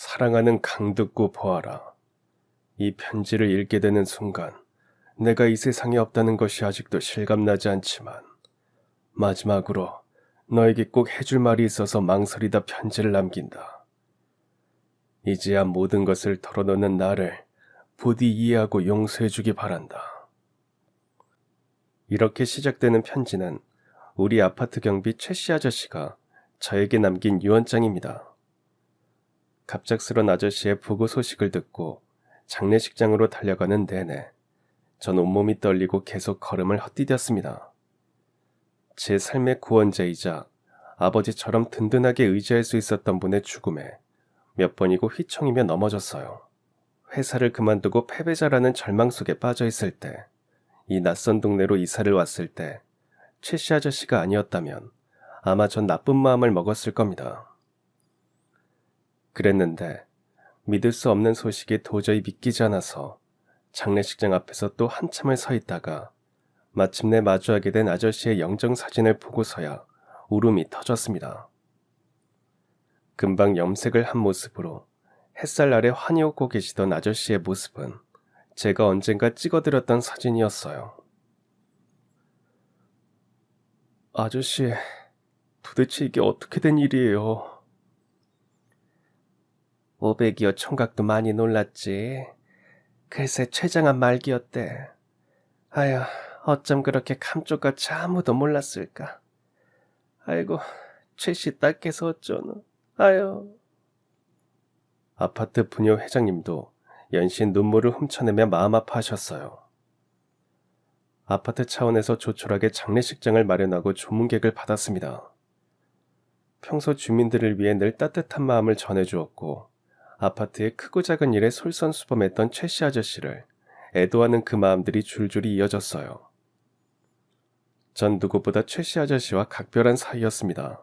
사랑하는 강듣고 보아라. 이 편지를 읽게 되는 순간 내가 이 세상에 없다는 것이 아직도 실감나지 않지만 마지막으로 너에게 꼭 해줄 말이 있어서 망설이다 편지를 남긴다. 이제야 모든 것을 털어놓는 나를 부디 이해하고 용서해주기 바란다. 이렇게 시작되는 편지는 우리 아파트 경비 최씨 아저씨가 저에게 남긴 유언장입니다. 갑작스런 아저씨의 부고 소식을 듣고 장례식장으로 달려가는 내내 전 온몸이 떨리고 계속 걸음을 헛디뎠습니다. 제 삶의 구원자이자 아버지처럼 든든하게 의지할 수 있었던 분의 죽음에 몇 번이고 휘청이며 넘어졌어요. 회사를 그만두고 패배자라는 절망 속에 빠져 있을 때, 이 낯선 동네로 이사를 왔을 때 최씨 아저씨가 아니었다면 아마 전 나쁜 마음을 먹었을 겁니다. 그랬는데 믿을 수 없는 소식이 도저히 믿기지 않아서 장례식장 앞에서 또 한참을 서 있다가 마침내 마주하게 된 아저씨의 영정사진을 보고서야 울음이 터졌습니다. 금방 염색을 한 모습으로 햇살 아래 환히 웃고 계시던 아저씨의 모습은 제가 언젠가 찍어드렸던 사진이었어요. 아저씨, 도대체 이게 어떻게 된 일이에요? 500이어 총각도 많이 놀랐지. 글쎄 최장한 말기였대. 아휴, 어쩜 그렇게 감쪽같이 아무도 몰랐을까. 아이고, 최씨 딸께서 어쩌노. 아휴. 아파트 부녀 회장님도 연신 눈물을 훔쳐내며 마음 아파하셨어요. 아파트 차원에서 조촐하게 장례식장을 마련하고 조문객을 받았습니다. 평소 주민들을 위해 늘 따뜻한 마음을 전해주었고 아파트의 크고 작은 일에 솔선수범했던 최씨 아저씨를 애도하는 그 마음들이 줄줄이 이어졌어요. 전 누구보다 최씨 아저씨와 각별한 사이였습니다.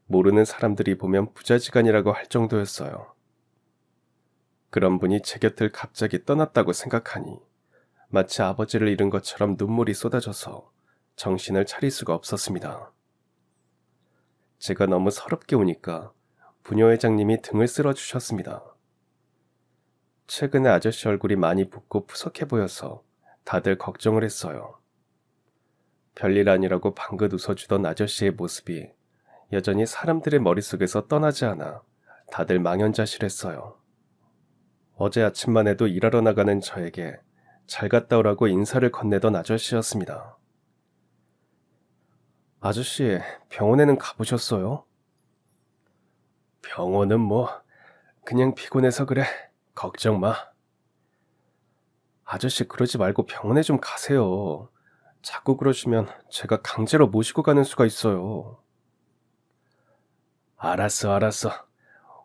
모르는 사람들이 보면 부자지간이라고 할 정도였어요. 그런 분이 제 곁을 갑자기 떠났다고 생각하니 마치 아버지를 잃은 것처럼 눈물이 쏟아져서 정신을 차릴 수가 없었습니다. 제가 너무 서럽게 우니까 부녀회장님이 등을 쓸어주셨습니다. 최근에 아저씨 얼굴이 많이 붓고 푸석해 보여서 다들 걱정을 했어요. 별일 아니라고 방긋 웃어주던 아저씨의 모습이 여전히 사람들의 머릿속에서 떠나지 않아 다들 망연자실했어요. 어제 아침만 해도 일하러 나가는 저에게 잘 갔다 오라고 인사를 건네던 아저씨였습니다. 아저씨, 병원에는 가보셨어요? 병원은 그냥 피곤해서 그래. 걱정 마. 아저씨 그러지 말고 병원에 좀 가세요. 자꾸 그러시면 제가 강제로 모시고 가는 수가 있어요. 알았어.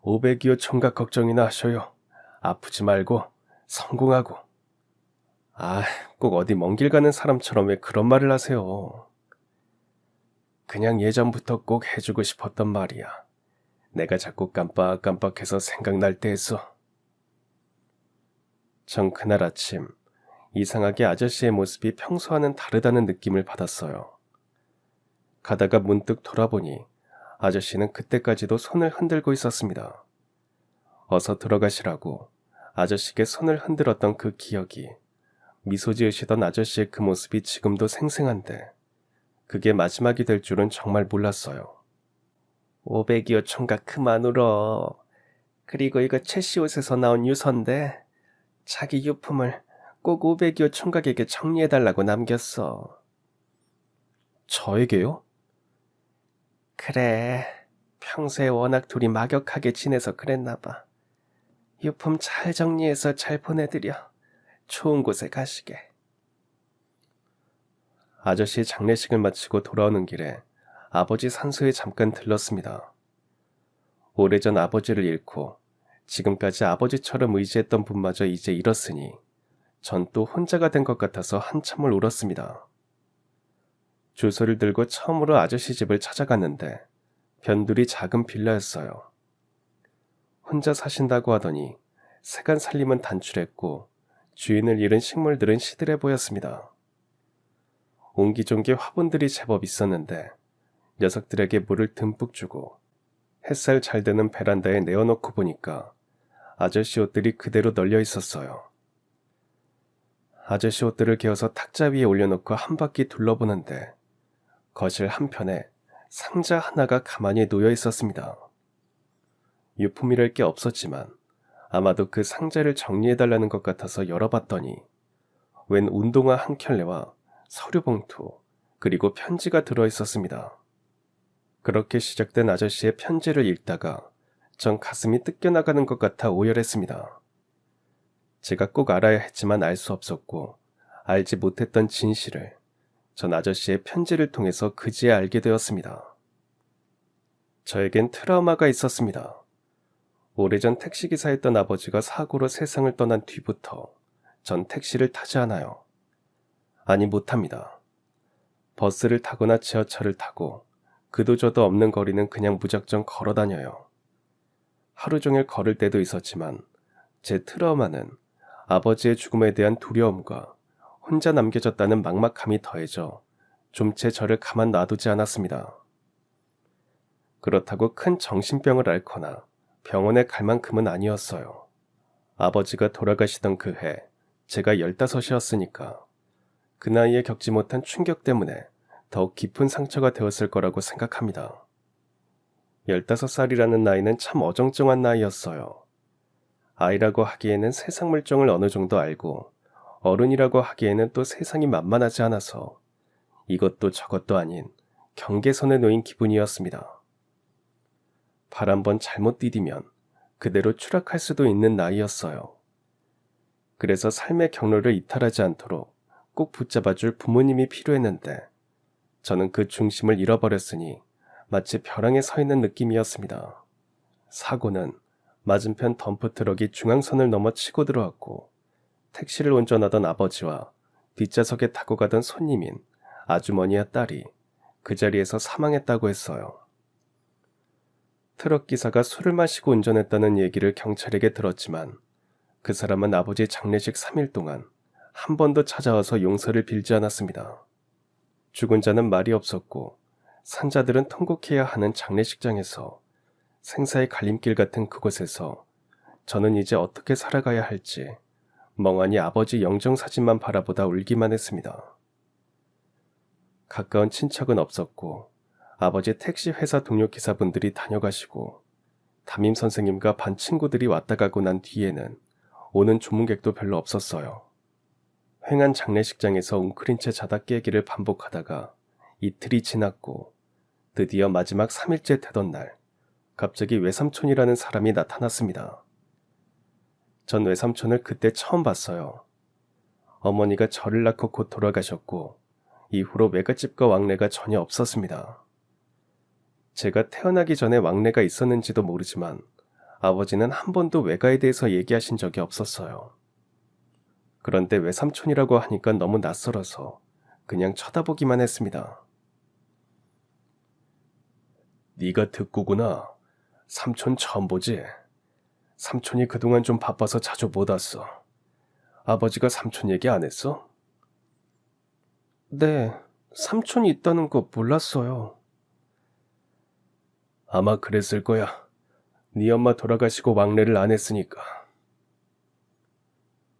500이호 총각 걱정이나 하셔요. 아프지 말고 성공하고. 꼭 어디 먼 길 가는 사람처럼 왜 그런 말을 하세요. 그냥 예전부터 꼭 해주고 싶었던 말이야. 내가 자꾸 깜빡깜빡해서 생각날 때 했어. 전 그날 아침 이상하게 아저씨의 모습이 평소와는 다르다는 느낌을 받았어요. 가다가 문득 돌아보니 아저씨는 그때까지도 손을 흔들고 있었습니다. 어서 들어가시라고 아저씨께 손을 흔들었던 그 기억이, 미소 지으시던 아저씨의 그 모습이 지금도 생생한데 그게 마지막이 될 줄은 정말 몰랐어요. 500이호 총각 그만 울어. 그리고 이거 최씨 옷에서 나온 유서인데 자기 유품을 꼭 500이호 총각에게 정리해달라고 남겼어. 저에게요? 그래. 평소에 워낙 둘이 막역하게 지내서 그랬나봐. 유품 잘 정리해서 잘 보내드려. 좋은 곳에 가시게. 아저씨 장례식을 마치고 돌아오는 길에 아버지 산소에 잠깐 들렀습니다. 오래전 아버지를 잃고 지금까지 아버지처럼 의지했던 분마저 이제 잃었으니 전 또 혼자가 된 것 같아서 한참을 울었습니다. 주소를 들고 처음으로 아저씨 집을 찾아갔는데 변두리 작은 빌라였어요. 혼자 사신다고 하더니 세간 살림은 단출했고 주인을 잃은 식물들은 시들해 보였습니다. 옹기종기 화분들이 제법 있었는데 녀석들에게 물을 듬뿍 주고 햇살 잘 드는 베란다에 내어놓고 보니까 아저씨 옷들이 그대로 널려 있었어요. 아저씨 옷들을 개어서 탁자 위에 올려놓고 한 바퀴 둘러보는데 거실 한편에 상자 하나가 가만히 놓여 있었습니다. 유품이랄 게 없었지만 아마도 그 상자를 정리해달라는 것 같아서 열어봤더니 웬 운동화 한 켤레와 서류 봉투 그리고 편지가 들어있었습니다. 그렇게 시작된 아저씨의 편지를 읽다가 전 가슴이 뜯겨나가는 것 같아 오열했습니다. 제가 꼭 알아야 했지만 알 수 없었고 알지 못했던 진실을 전 아저씨의 편지를 통해서 그제야 알게 되었습니다. 저에겐 트라우마가 있었습니다. 오래전 택시기사였던 아버지가 사고로 세상을 떠난 뒤부터 전 택시를 타지 않아요. 아니 못합니다. 버스를 타거나 지하철을 타고 그도 저도 없는 거리는 그냥 무작정 걸어 다녀요. 하루 종일 걸을 때도 있었지만 제 트라우마는 아버지의 죽음에 대한 두려움과 혼자 남겨졌다는 막막함이 더해져 좀채 저를 가만 놔두지 않았습니다. 그렇다고 큰 정신병을 앓거나 병원에 갈 만큼은 아니었어요. 아버지가 돌아가시던 그 해 제가 15이었으니까 그 나이에 겪지 못한 충격 때문에 더욱 깊은 상처가 되었을 거라고 생각합니다. 15살이라는 나이는 참 어정쩡한 나이였어요. 아이라고 하기에는 세상 물정을 어느 정도 알고 어른이라고 하기에는 또 세상이 만만하지 않아서 이것도 저것도 아닌 경계선에 놓인 기분이었습니다. 발 한번 잘못 디디면 그대로 추락할 수도 있는 나이였어요. 그래서 삶의 경로를 이탈하지 않도록 꼭 붙잡아줄 부모님이 필요했는데 저는 그 중심을 잃어버렸으니 마치 벼랑에 서 있는 느낌이었습니다. 사고는 맞은편 덤프트럭이 중앙선을 넘어 치고 들어왔고 택시를 운전하던 아버지와 뒷좌석에 타고 가던 손님인 아주머니와 딸이 그 자리에서 사망했다고 했어요. 트럭 기사가 술을 마시고 운전했다는 얘기를 경찰에게 들었지만 그 사람은 아버지 장례식 3일 동안 한 번도 찾아와서 용서를 빌지 않았습니다. 죽은 자는 말이 없었고 산자들은 통곡해야 하는 장례식장에서 생사의 갈림길 같은 그곳에서 저는 이제 어떻게 살아가야 할지 멍하니 아버지 영정사진만 바라보다 울기만 했습니다. 가까운 친척은 없었고 아버지 택시 회사 동료 기사분들이 다녀가시고 담임 선생님과 반 친구들이 왔다 가고 난 뒤에는 오는 조문객도 별로 없었어요. 횡한 장례식장에서 웅크린 채 자다 깨기를 반복하다가 이틀이 지났고 드디어 마지막 3일째 되던 날 갑자기 외삼촌이라는 사람이 나타났습니다. 전 외삼촌을 그때 처음 봤어요. 어머니가 저를 낳고 곧 돌아가셨고 이후로 외갓집과 왕래가 전혀 없었습니다. 제가 태어나기 전에 왕래가 있었는지도 모르지만 아버지는 한 번도 외가에 대해서 얘기하신 적이 없었어요. 그런데 외삼촌이라고 하니까 너무 낯설어서 그냥 쳐다보기만 했습니다. 네가 듣고구나. 삼촌 처음 보지? 삼촌이 그동안 좀 바빠서 자주 못 왔어. 아버지가 삼촌 얘기 안 했어? 네, 삼촌이 있다는 거 몰랐어요. 아마 그랬을 거야. 네 엄마 돌아가시고 왕래를 안 했으니까.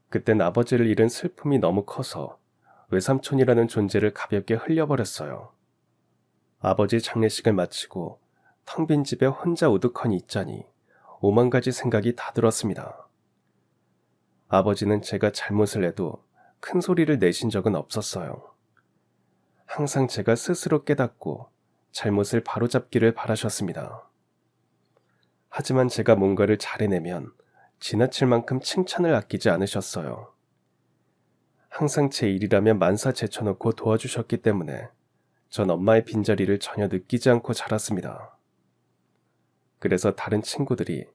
그땐 아버지를 잃은 슬픔이 너무 커서 외삼촌이라는 존재를 가볍게 흘려버렸어요. 아버지 장례식을 마치고 텅 빈 집에 혼자 우두커니 있자니 오만 가지 생각이 다 들었습니다. 아버지는 제가 잘못을 해도 큰 소리를 내신 적은 없었어요. 항상 제가 스스로 깨닫고 잘못을 바로잡기를 바라셨습니다. 하지만 제가 뭔가를 잘해내면 지나칠 만큼 칭찬을 아끼지 않으셨어요. 항상 제 일이라면 만사 제쳐놓고 도와주셨기 때문에 전 엄마의 빈자리를 전혀 느끼지 않고 자랐습니다. 그래서 다른 친구들이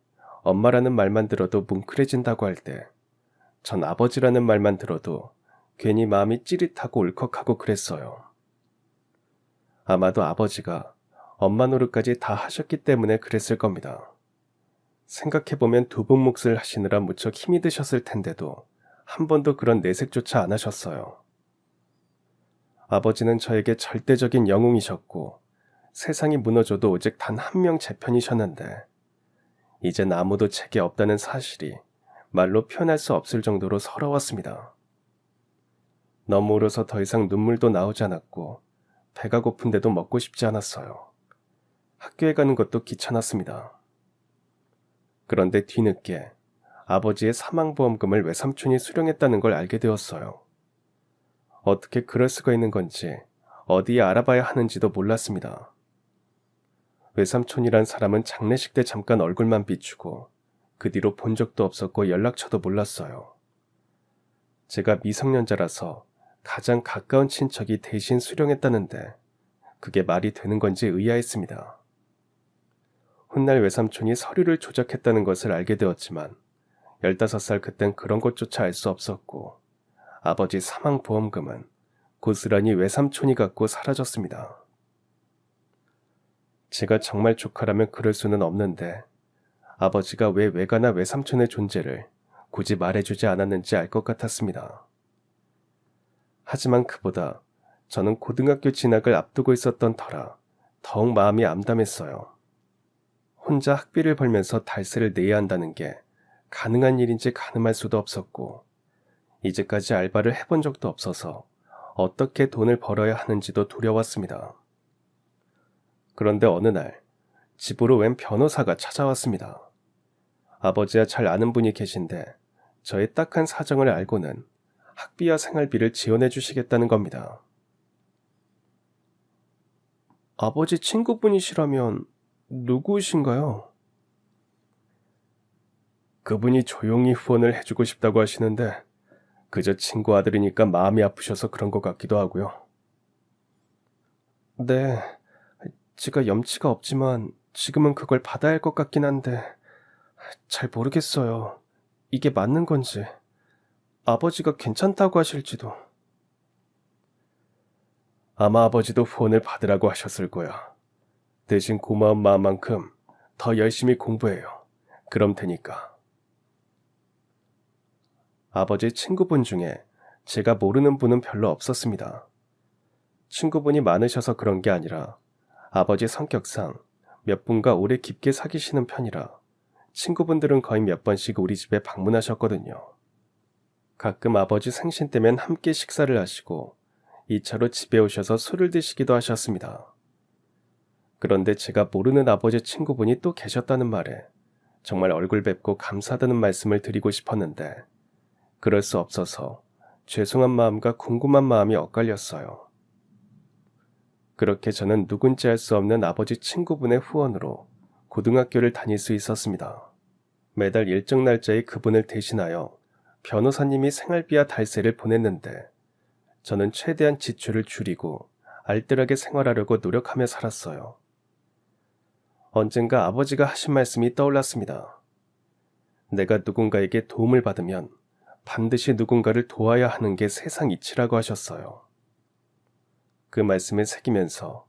엄마라는 말만 들어도 뭉클해진다고 할 때 전 아버지라는 말만 들어도 괜히 마음이 찌릿하고 울컥하고 그랬어요. 아마도 아버지가 엄마 노릇까지 다 하셨기 때문에 그랬을 겁니다. 생각해보면 두 분 몫을 하시느라 무척 힘이 드셨을 텐데도 한 번도 그런 내색조차 안 하셨어요. 아버지는 저에게 절대적인 영웅이셨고 세상이 무너져도 오직 단 한 명 제 편이셨는데 이젠 아무도 제게 없다는 사실이 말로 표현할 수 없을 정도로 서러웠습니다. 너무 울어서 더 이상 눈물도 나오지 않았고 배가 고픈데도 먹고 싶지 않았어요. 학교에 가는 것도 귀찮았습니다. 그런데 뒤늦게 아버지의 사망보험금을 외삼촌이 수령했다는 걸 알게 되었어요. 어떻게 그럴 수가 있는 건지 어디에 알아봐야 하는지도 몰랐습니다. 외삼촌이란 사람은 장례식 때 잠깐 얼굴만 비추고 그 뒤로 본 적도 없었고 연락처도 몰랐어요. 제가 미성년자라서 가장 가까운 친척이 대신 수령했다는데 그게 말이 되는 건지 의아했습니다. 훗날 외삼촌이 서류를 조작했다는 것을 알게 되었지만 15살 그땐 그런 것조차 알 수 없었고 아버지 사망보험금은 고스란히 외삼촌이 갖고 사라졌습니다. 제가 정말 조카라면 그럴 수는 없는데 아버지가 왜 외가나 외삼촌의 존재를 굳이 말해주지 않았는지 알 것 같았습니다. 하지만 그보다 저는 고등학교 진학을 앞두고 있었던 터라 더욱 마음이 암담했어요. 혼자 학비를 벌면서 달세를 내야 한다는 게 가능한 일인지 가늠할 수도 없었고 이제까지 알바를 해본 적도 없어서 어떻게 돈을 벌어야 하는지도 두려웠습니다. 그런데 어느 날 집으로 웬 변호사가 찾아왔습니다. 아버지와 잘 아는 분이 계신데 저의 딱한 사정을 알고는 학비와 생활비를 지원해 주시겠다는 겁니다. 아버지 친구분이시라면 누구신가요? 그분이 조용히 후원을 해주고 싶다고 하시는데 그저 친구 아들이니까 마음이 아프셔서 그런 것 같기도 하고요. 네, 제가 염치가 없지만 지금은 그걸 받아야 할 것 같긴 한데 잘 모르겠어요. 이게 맞는 건지, 아버지가 괜찮다고 하실지도. 아마 아버지도 후원을 받으라고 하셨을 거야. 대신 고마운 마음만큼 더 열심히 공부해요. 그럼 되니까. 아버지 친구분 중에 제가 모르는 분은 별로 없었습니다. 친구분이 많으셔서 그런 게 아니라 아버지 성격상 몇 분과 오래 깊게 사귀시는 편이라 친구분들은 거의 몇 번씩 우리 집에 방문하셨거든요. 가끔 아버지 생신 때면 함께 식사를 하시고 2차로 집에 오셔서 술을 드시기도 하셨습니다. 그런데 제가 모르는 아버지 친구분이 또 계셨다는 말에 정말 얼굴 뵙고 감사하다는 말씀을 드리고 싶었는데 그럴 수 없어서 죄송한 마음과 궁금한 마음이 엇갈렸어요. 그렇게 저는 누군지 알 수 없는 아버지 친구분의 후원으로 고등학교를 다닐 수 있었습니다. 매달 일정 날짜에 그분을 대신하여 변호사님이 생활비와 달세를 보냈는데 저는 최대한 지출을 줄이고 알뜰하게 생활하려고 노력하며 살았어요. 언젠가 아버지가 하신 말씀이 떠올랐습니다. 내가 누군가에게 도움을 받으면 반드시 누군가를 도와야 하는 게 세상 이치라고 하셨어요. 그 말씀을 새기면서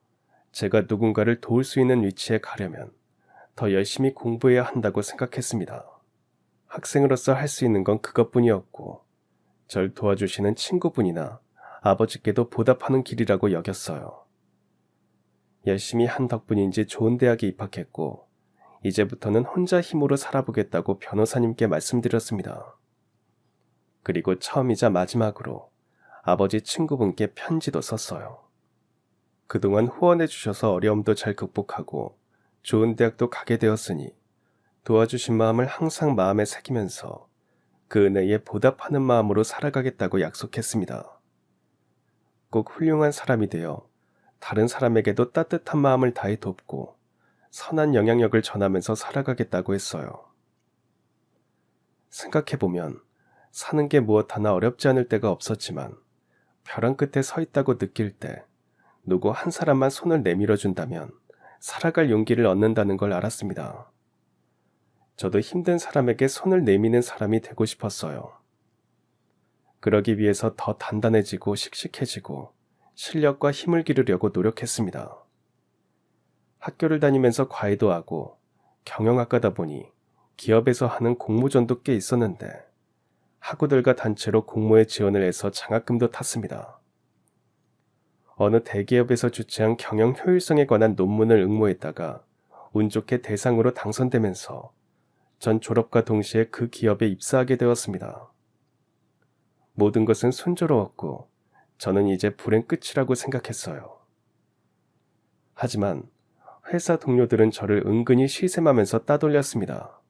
제가 누군가를 도울 수 있는 위치에 가려면 더 열심히 공부해야 한다고 생각했습니다. 학생으로서 할 수 있는 건 그것뿐이었고 절 도와주시는 친구분이나 아버지께도 보답하는 길이라고 여겼어요. 열심히 한 덕분인지 좋은 대학에 입학했고 이제부터는 혼자 힘으로 살아보겠다고 변호사님께 말씀드렸습니다. 그리고 처음이자 마지막으로 아버지 친구분께 편지도 썼어요. 그동안 후원해 주셔서 어려움도 잘 극복하고 좋은 대학도 가게 되었으니 도와주신 마음을 항상 마음에 새기면서 그 은혜에 보답하는 마음으로 살아가겠다고 약속했습니다. 꼭 훌륭한 사람이 되어 다른 사람에게도 따뜻한 마음을 다해 돕고 선한 영향력을 전하면서 살아가겠다고 했어요. 생각해보면 사는 게 무엇 하나 어렵지 않을 때가 없었지만 벼랑 끝에 서 있다고 느낄 때 누구 한 사람만 손을 내밀어 준다면 살아갈 용기를 얻는다는 걸 알았습니다. 저도 힘든 사람에게 손을 내미는 사람이 되고 싶었어요. 그러기 위해서 더 단단해지고 씩씩해지고 실력과 힘을 기르려고 노력했습니다. 학교를 다니면서 과외도 하고 경영학과다 보니 기업에서 하는 공모전도 꽤 있었는데 학우들과 단체로 공모에 지원을 해서 장학금도 탔습니다. 어느 대기업에서 주최한 경영 효율성에 관한 논문을 응모했다가 운 좋게 대상으로 당선되면서 전 졸업과 동시에 그 기업에 입사하게 되었습니다. 모든 것은 순조로웠고 저는 이제 불행 끝이라고 생각했어요. 하지만 회사 동료들은 저를 은근히 시샘하면서 따돌렸습니다.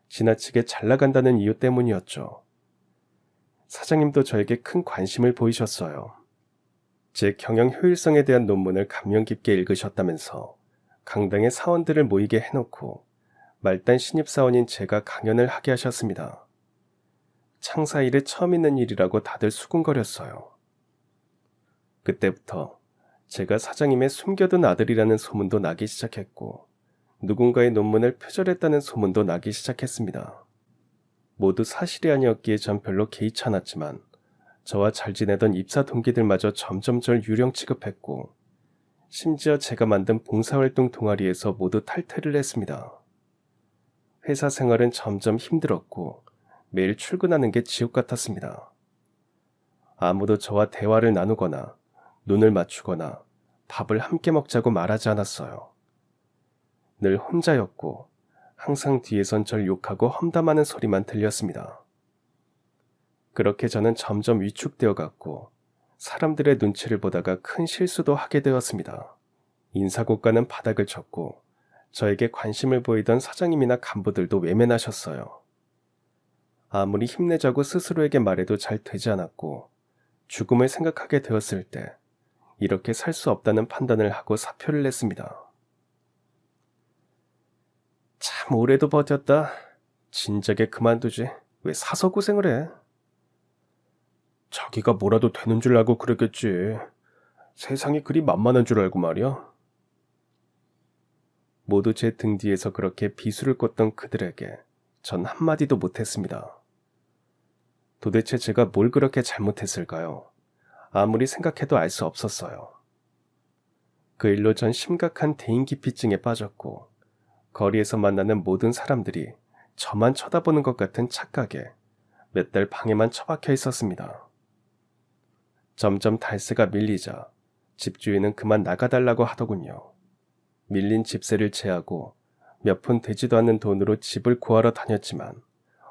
지나치게 잘 나간다는 이유 때문이었죠. 사장님도 저에게 큰 관심을 보이셨어요. 제 경영 효율성에 대한 논문을 감명 깊게 읽으셨다면서 강당에 사원들을 모이게 해놓고 말단 신입사원인 제가 강연을 하게 하셨습니다. 창사 일에 처음 있는 일이라고 다들 수군거렸어요. 그때부터 제가 사장님의 숨겨둔 아들이라는 소문도 나기 시작했고 누군가의 논문을 표절했다는 소문도 나기 시작했습니다. 모두 사실이 아니었기에 전 별로 개의치 않았지만 저와 잘 지내던 입사 동기들마저 점점 절 유령 취급했고 심지어 제가 만든 봉사활동 동아리에서 모두 탈퇴를 했습니다. 회사 생활은 점점 힘들었고 매일 출근하는 게 지옥 같았습니다. 아무도 저와 대화를 나누거나 눈을 맞추거나 밥을 함께 먹자고 말하지 않았어요. 늘 혼자였고 항상 뒤에선 절 욕하고 험담하는 소리만 들렸습니다. 그렇게 저는 점점 위축되어 갔고 사람들의 눈치를 보다가 큰 실수도 하게 되었습니다. 인사고과는 바닥을 쳤고 저에게 관심을 보이던 사장님이나 간부들도 외면하셨어요. 아무리 힘내자고 스스로에게 말해도 잘 되지 않았고 죽음을 생각하게 되었을 때 이렇게 살 수 없다는 판단을 하고 사표를 냈습니다. 참 오래도 버텼다. 진작에 그만두지. 왜 사서 고생을 해? 자기가 뭐라도 되는 줄 알고 그랬겠지. 세상이 그리 만만한 줄 알고 말이야. 모두 제 등 뒤에서 그렇게 비수를 꽂던 그들에게 전 한마디도 못했습니다. 도대체 제가 뭘 그렇게 잘못했을까요? 아무리 생각해도 알 수 없었어요. 그 일로 전 심각한 대인기피증에 빠졌고 거리에서 만나는 모든 사람들이 저만 쳐다보는 것 같은 착각에 몇 달 방에만 처박혀 있었습니다. 점점 달세가 밀리자 집주인은 그만 나가달라고 하더군요. 밀린 집세를 제하고 몇 푼 되지도 않는 돈으로 집을 구하러 다녔지만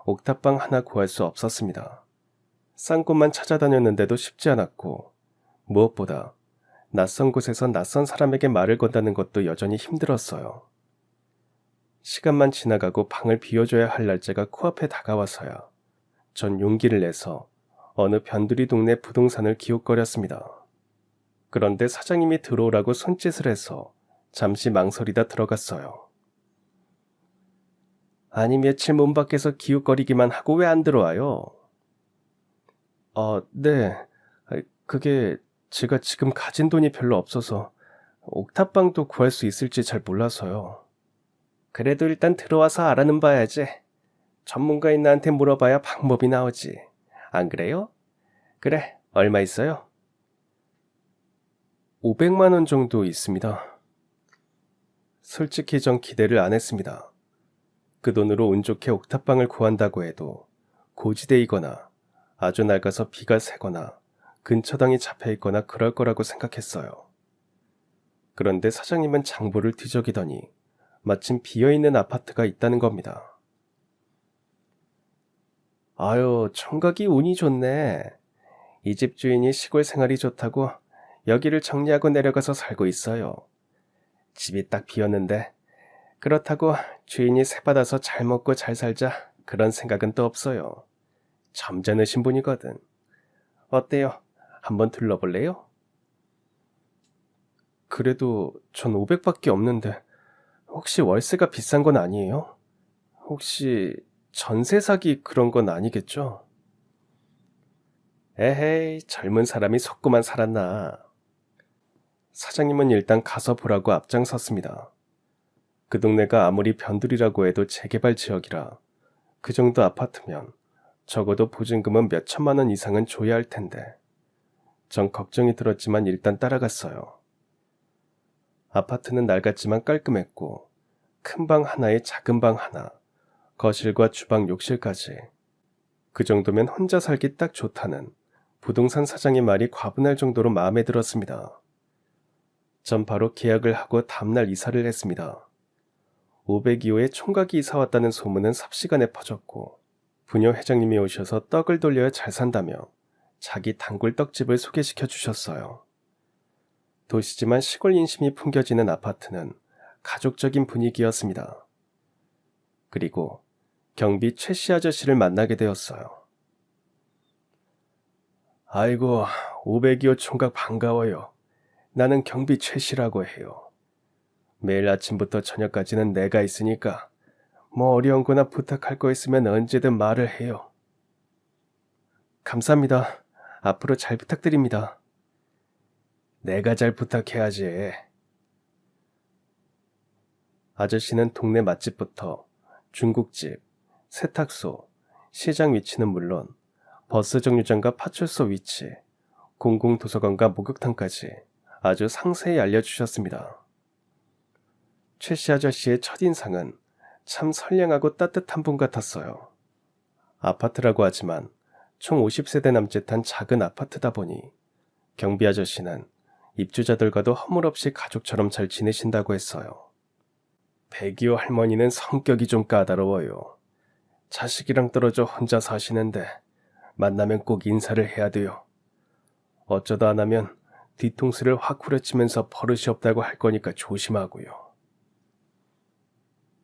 옥탑방 하나 구할 수 없었습니다. 싼 곳만 찾아다녔는데도 쉽지 않았고 무엇보다 낯선 곳에서 낯선 사람에게 말을 건다는 것도 여전히 힘들었어요. 시간만 지나가고 방을 비워줘야 할 날짜가 코앞에 다가와서야 전 용기를 내서 어느 변두리 동네 부동산을 기웃거렸습니다. 그런데 사장님이 들어오라고 손짓을 해서 잠시 망설이다 들어갔어요. 아니 며칠 문 밖에서 기웃거리기만 하고 왜 안 들어와요? 네. 그게 제가 지금 가진 돈이 별로 없어서 옥탑방도 구할 수 있을지 잘 몰라서요. 그래도 일단 들어와서 알아는 봐야지. 전문가인 나한테 물어봐야 방법이 나오지. 안 그래요? 그래, 얼마 있어요? 500만 원 정도 있습니다. 솔직히 전 기대를 안 했습니다. 그 돈으로 운 좋게 옥탑방을 구한다고 해도 고지대이거나 아주 낡아서 비가 새거나 근처당이 잡혀있거나 그럴 거라고 생각했어요. 그런데 사장님은 장부를 뒤적이더니 마침 비어있는 아파트가 있다는 겁니다. 아유, 청각이 운이 좋네. 이 집 주인이 시골 생활이 좋다고 여기를 정리하고 내려가서 살고 있어요. 집이 딱 비었는데 그렇다고 주인이 세 받아서 잘 먹고 잘 살자 그런 생각은 또 없어요. 점잖으신 분이거든. 어때요? 한번 둘러볼래요? 그래도 전 500밖에 없는데 혹시 월세가 비싼 건 아니에요? 혹시 전세 사기 그런 건 아니겠죠? 에헤이, 젊은 사람이 속고만 살았나. 사장님은 일단 가서 보라고 앞장섰습니다. 그 동네가 아무리 변두리라고 해도 재개발 지역이라 그 정도 아파트면 적어도 보증금은 몇 천만 원 이상은 줘야 할 텐데 전 걱정이 들었지만 일단 따라갔어요. 아파트는 낡았지만 깔끔했고 큰 방 하나에 작은 방 하나, 거실과 주방 욕실까지. 그 정도면 혼자 살기 딱 좋다는 부동산 사장의 말이 과분할 정도로 마음에 들었습니다. 전 바로 계약을 하고 다음날 이사를 했습니다. 502호에 총각이 이사 왔다는 소문은 삽시간에 퍼졌고 부녀 회장님이 오셔서 떡을 돌려야 잘 산다며 자기 단골 떡집을 소개시켜 주셨어요. 도시지만 시골 인심이 풍겨지는 아파트는 가족적인 분위기였습니다. 그리고 경비 최씨 아저씨를 만나게 되었어요. 아이고, 502호 총각 반가워요. 나는 경비 최씨라고 해요. 매일 아침부터 저녁까지는 내가 있으니까 뭐 어려운 거나 부탁할 거 있으면 언제든 말을 해요. 감사합니다. 앞으로 잘 부탁드립니다. 내가 잘 부탁해야지. 아저씨는 동네 맛집부터 중국집, 세탁소, 시장 위치는 물론 버스 정류장과 파출소 위치, 공공도서관과 목욕탕까지 아주 상세히 알려주셨습니다. 최씨 아저씨의 첫인상은 참 선량하고 따뜻한 분 같았어요. 아파트라고 하지만 총 50세대 남짓한 작은 아파트다 보니 경비 아저씨는 입주자들과도 허물없이 가족처럼 잘 지내신다고 했어요. 백이호 할머니는 성격이 좀 까다로워요. 자식이랑 떨어져 혼자 사시는데 만나면 꼭 인사를 해야 돼요. 어쩌다 안 하면 뒤통수를 확 후려치면서 버릇이 없다고 할 거니까 조심하고요.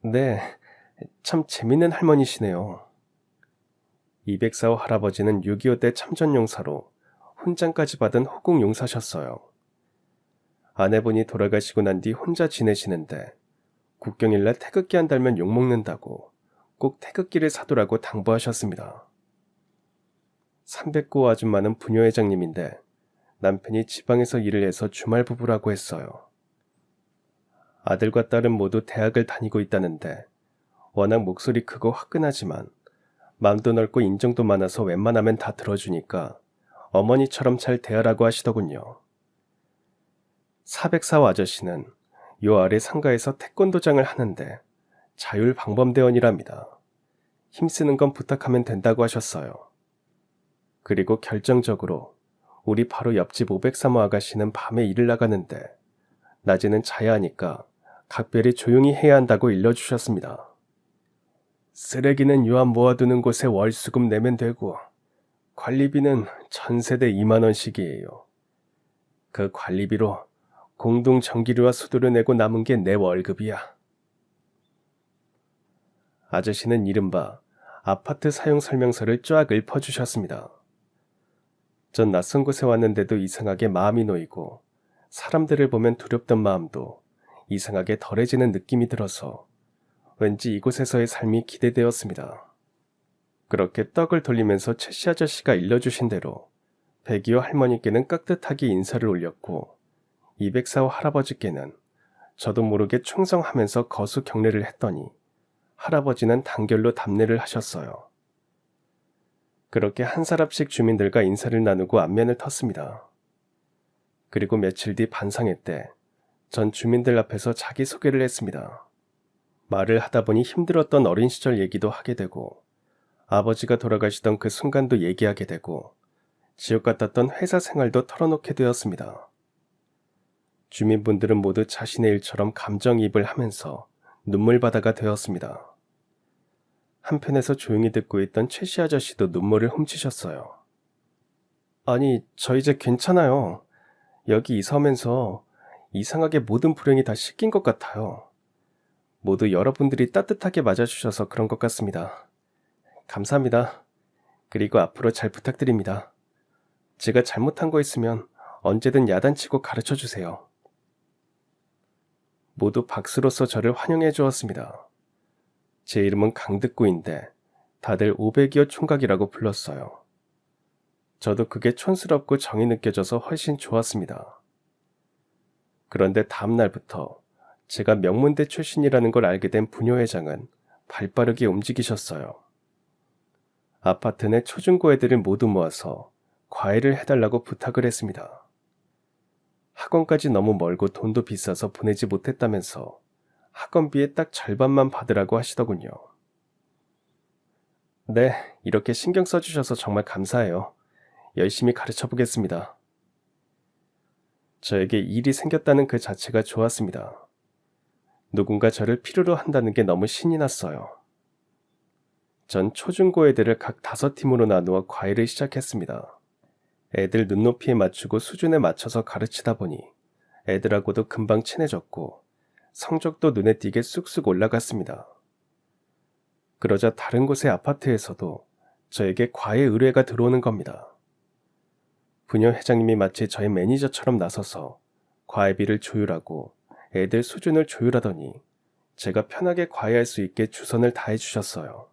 네, 참 재밌는 할머니시네요. 204호 할아버지는 6.25 때 참전용사로 훈장까지 받은 호국용사셨어요. 아내분이 돌아가시고 난 뒤 혼자 지내시는데 국경일날 태극기 안 달면 욕먹는다고 꼭 태극기를 사두라고 당부하셨습니다. 309호 아줌마는 부녀회장님인데 남편이 지방에서 일을 해서 주말 부부라고 했어요. 아들과 딸은 모두 대학을 다니고 있다는데 워낙 목소리 크고 화끈하지만 마음도 넓고 인정도 많아서 웬만하면 다 들어주니까 어머니처럼 잘 대하라고 하시더군요. 404호 아저씨는 요 아래 상가에서 태권도장을 하는데 자율방범대원이랍니다. 힘쓰는 건 부탁하면 된다고 하셨어요. 그리고 결정적으로 우리 바로 옆집 503호 아가씨는 밤에 일을 나가는데 낮에는 자야 하니까 각별히 조용히 해야 한다고 일러주셨습니다. 쓰레기는 요한 모아두는 곳에 월수금 내면 되고 관리비는 전세대 2만원씩이에요. 그 관리비로 공동 전기료와 수도료 내고 남은 게 내 월급이야. 아저씨는 이른바 아파트 사용 설명서를 쫙 읊어주셨습니다. 전 낯선 곳에 왔는데도 이상하게 마음이 놓이고 사람들을 보면 두렵던 마음도 이상하게 덜해지는 느낌이 들어서 왠지 이곳에서의 삶이 기대되었습니다. 그렇게 떡을 돌리면서 최씨 아저씨가 일러주신 대로 102호 할머니께는 깍듯하게 인사를 올렸고 204호 할아버지께는 저도 모르게 충성하면서 거수 경례를 했더니 할아버지는 단결로 답례를 하셨어요. 그렇게 한 사람씩 주민들과 인사를 나누고 안면을 텄습니다. 그리고 며칠 뒤 반상회 때 전 주민들 앞에서 자기소개를 했습니다. 말을 하다 보니 힘들었던 어린 시절 얘기도 하게 되고 아버지가 돌아가시던 그 순간도 얘기하게 되고 지옥 같았던 회사 생활도 털어놓게 되었습니다. 주민분들은 모두 자신의 일처럼 감정이입을 하면서 눈물바다가 되었습니다. 한편에서 조용히 듣고 있던 최씨 아저씨도 눈물을 훔치셨어요. 아니, 저 이제 괜찮아요. 여기 이사 오면서 이상하게 모든 불행이 다 씻긴 것 같아요. 모두 여러분들이 따뜻하게 맞아주셔서 그런 것 같습니다. 감사합니다. 그리고 앞으로 잘 부탁드립니다. 제가 잘못한 거 있으면 언제든 야단치고 가르쳐주세요. 모두 박수로서 저를 환영해 주었습니다. 제 이름은 강득구인데 다들 502호 총각이라고 불렀어요. 저도 그게 촌스럽고 정이 느껴져서 훨씬 좋았습니다. 그런데 다음 날부터 제가 명문대 출신이라는 걸 알게 된 부녀회장은 발빠르게 움직이셨어요. 아파트 내 초중고 애들을 모두 모아서 과외를 해달라고 부탁을 했습니다. 학원까지 너무 멀고 돈도 비싸서 보내지 못했다면서 학원비의 딱 절반만 받으라고 하시더군요. 네, 이렇게 신경 써주셔서 정말 감사해요. 열심히 가르쳐 보겠습니다. 저에게 일이 생겼다는 그 자체가 좋았습니다. 누군가 저를 필요로 한다는 게 너무 신이 났어요. 전 초중고 애들을 각 5팀으로 나누어 과외를 시작했습니다. 애들 눈높이에 맞추고 수준에 맞춰서 가르치다 보니 애들하고도 금방 친해졌고 성적도 눈에 띄게 쑥쑥 올라갔습니다. 그러자 다른 곳의 아파트에서도 저에게 과외 의뢰가 들어오는 겁니다. 부녀 회장님이 마치 저의 매니저처럼 나서서 과외비를 조율하고 애들 수준을 조율하더니 제가 편하게 과외할 수 있게 주선을 다해 주셨어요.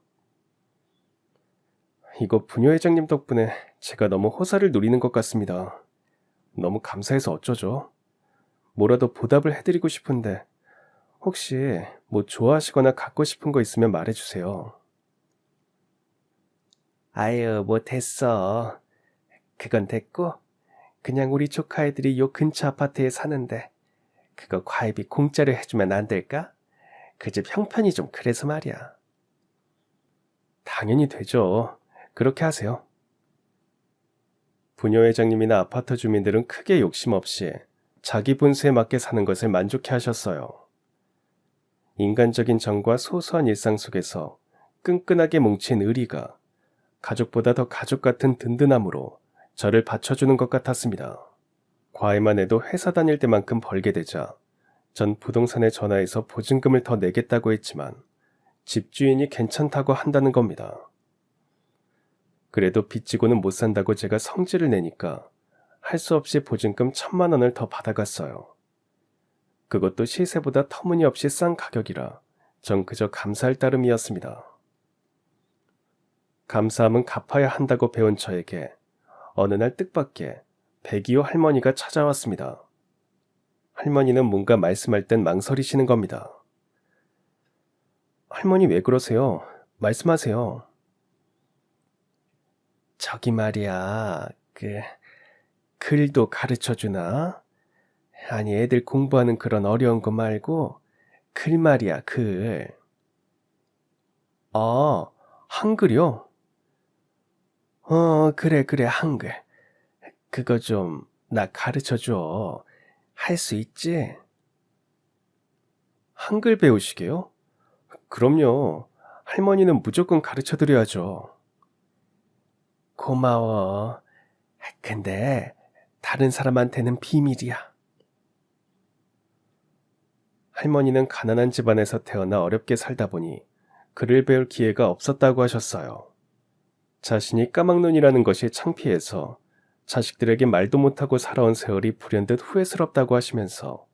이거 부녀 회장님 덕분에 제가 너무 호사를 누리는 것 같습니다. 너무 감사해서 어쩌죠? 뭐라도 보답을 해드리고 싶은데 혹시 뭐 좋아하시거나 갖고 싶은 거 있으면 말해주세요. 아유, 뭐 됐어. 그건 됐고 그냥 우리 조카 애들이 요 근처 아파트에 사는데 그거 과외비 공짜로 해주면 안 될까? 그 집 형편이 좀 그래서 말이야. 당연히 되죠. 그렇게 하세요. 부녀 회장님이나 아파트 주민들은 크게 욕심 없이 자기 분수에 맞게 사는 것을 만족해 하셨어요. 인간적인 정과 소소한 일상 속에서 끈끈하게 뭉친 의리가 가족보다 더 가족 같은 든든함으로 저를 받쳐주는 것 같았습니다. 과외만 해도 회사 다닐 때만큼 벌게 되자 전 부동산에 전화해서 보증금을 더 내겠다고 했지만 집주인이 괜찮다고 한다는 겁니다. 그래도 빚지고는 못 산다고 제가 성질을 내니까 할 수 없이 보증금 1,000만 원을 더 받아갔어요. 그것도 시세보다 터무니없이 싼 가격이라 전 그저 감사할 따름이었습니다. 감사함은 갚아야 한다고 배운 저에게 어느 날 뜻밖의 백이호 할머니가 찾아왔습니다. 할머니는 뭔가 말씀할 땐 망설이시는 겁니다. 할머니 왜 그러세요? 말씀하세요. 저기 말이야, 글도 가르쳐 주나? 아니, 애들 공부하는 그런 어려운 거 말고, 글 말이야, 글. 아, 한글이요? 그래, 한글. 그거 좀, 나 가르쳐 줘. 할 수 있지? 한글 배우시게요? 그럼요. 할머니는 무조건 가르쳐 드려야죠. 고마워. 근데 다른 사람한테는 비밀이야. 할머니는 가난한 집안에서 태어나 어렵게 살다 보니 글을 배울 기회가 없었다고 하셨어요. 자신이 까막눈이라는 것이 창피해서 자식들에게 말도 못하고 살아온 세월이 불현듯 후회스럽다고 하시면서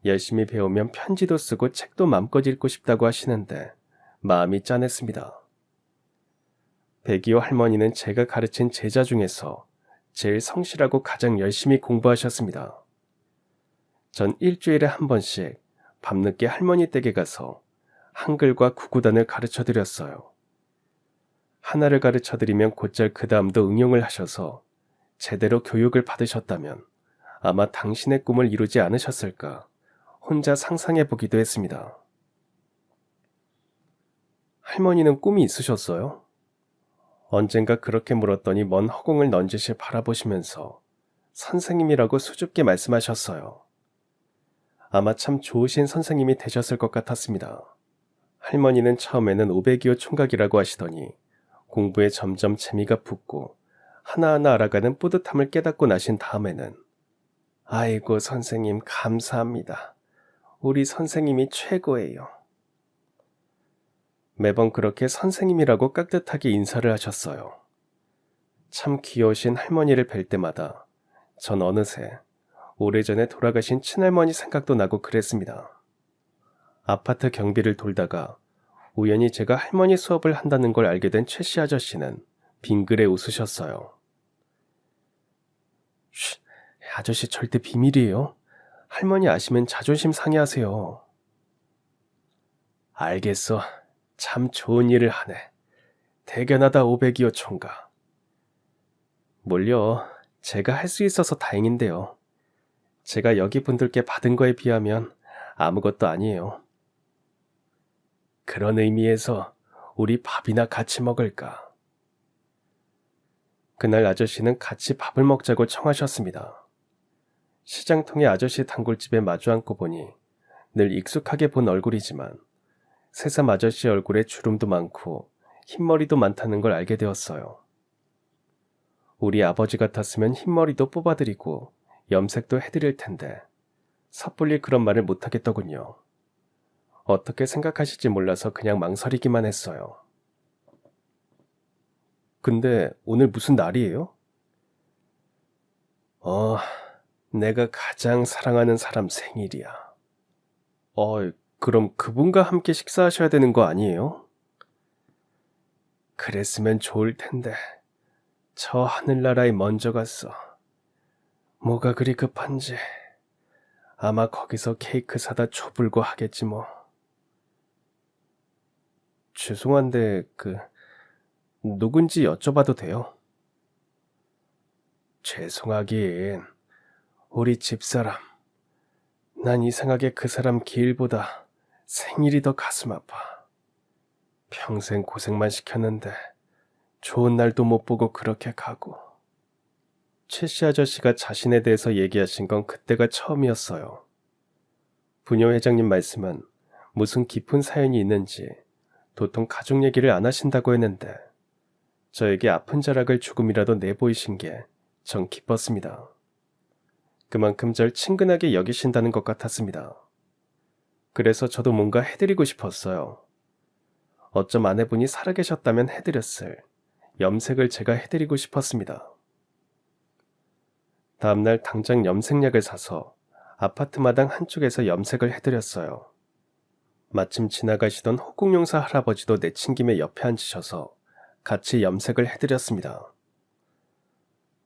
열심히 배우면 편지도 쓰고 책도 맘껏 읽고 싶다고 하시는데 마음이 짠했습니다. 백이호 할머니는 제가 가르친 제자 중에서 제일 성실하고 가장 열심히 공부하셨습니다. 전 일주일에 한 번씩 밤늦게 할머니 댁에 가서 한글과 구구단을 가르쳐 드렸어요. 하나를 가르쳐 드리면 곧잘 그 다음도 응용을 하셔서 제대로 교육을 받으셨다면 아마 당신의 꿈을 이루지 않으셨을까 혼자 상상해 보기도 했습니다. 할머니는 꿈이 있으셨어요? 언젠가 그렇게 물었더니 먼 허공을 넌지시 바라보시면서 선생님이라고 수줍게 말씀하셨어요. 아마 참 좋으신 선생님이 되셨을 것 같았습니다. 할머니는 처음에는 500이호 총각이라고 하시더니 공부에 점점 재미가 붙고 하나하나 알아가는 뿌듯함을 깨닫고 나신 다음에는 아이고 선생님 감사합니다. 우리 선생님이 최고예요. 매번 그렇게 선생님이라고 깍듯하게 인사를 하셨어요. 참 귀여우신 할머니를 뵐 때마다 전 어느새 오래전에 돌아가신 친할머니 생각도 나고 그랬습니다. 아파트 경비를 돌다가 우연히 제가 할머니 수업을 한다는 걸 알게 된 최씨 아저씨는 빙그레 웃으셨어요. 쉿, 아저씨 절대 비밀이에요. 할머니 아시면 자존심 상해하세요. 알겠어. 참 좋은 일을 하네. 대견하다 500이호 총각. 뭘요? 제가 할 수 있어서 다행인데요. 제가 여기 분들께 받은 거에 비하면 아무것도 아니에요. 그런 의미에서 우리 밥이나 같이 먹을까? 그날 아저씨는 같이 밥을 먹자고 청하셨습니다. 시장통의 아저씨 단골집에 마주 앉고 보니 늘 익숙하게 본 얼굴이지만 새삼 아저씨 얼굴에 주름도 많고 흰머리도 많다는 걸 알게 되었어요. 우리 아버지 같았으면 흰머리도 뽑아드리고 염색도 해드릴 텐데 섣불리 그런 말을 못하겠더군요. 어떻게 생각하실지 몰라서 그냥 망설이기만 했어요. 근데 오늘 무슨 날이에요? 어, 내가 가장 사랑하는 사람 생일이야. 그럼 그분과 함께 식사하셔야 되는 거 아니에요? 그랬으면 좋을 텐데. 저 하늘나라에 먼저 갔어. 뭐가 그리 급한지. 아마 거기서 케이크 사다 줘불고 하겠지 뭐. 죄송한데 누군지 여쭤봐도 돼요? 죄송하긴. 우리 집사람. 난 이상하게 그 사람 기일보다 생일이 더 가슴 아파. 평생 고생만 시켰는데 좋은 날도 못 보고 그렇게 가고. 최씨 아저씨가 자신에 대해서 얘기하신 건 그때가 처음이었어요. 부녀 회장님 말씀은 무슨 깊은 사연이 있는지 도통 가족 얘기를 안 하신다고 했는데 저에게 아픈 자락을 조금이라도 내보이신 게 전 기뻤습니다. 그만큼 절 친근하게 여기신다는 것 같았습니다. 그래서 저도 뭔가 해드리고 싶었어요. 어쩜 아내분이 살아계셨다면 해드렸을 염색을 제가 해드리고 싶었습니다. 다음날 당장 염색약을 사서 아파트 마당 한쪽에서 염색을 해드렸어요. 마침 지나가시던 호국용사 할아버지도 내친김에 옆에 앉으셔서 같이 염색을 해드렸습니다.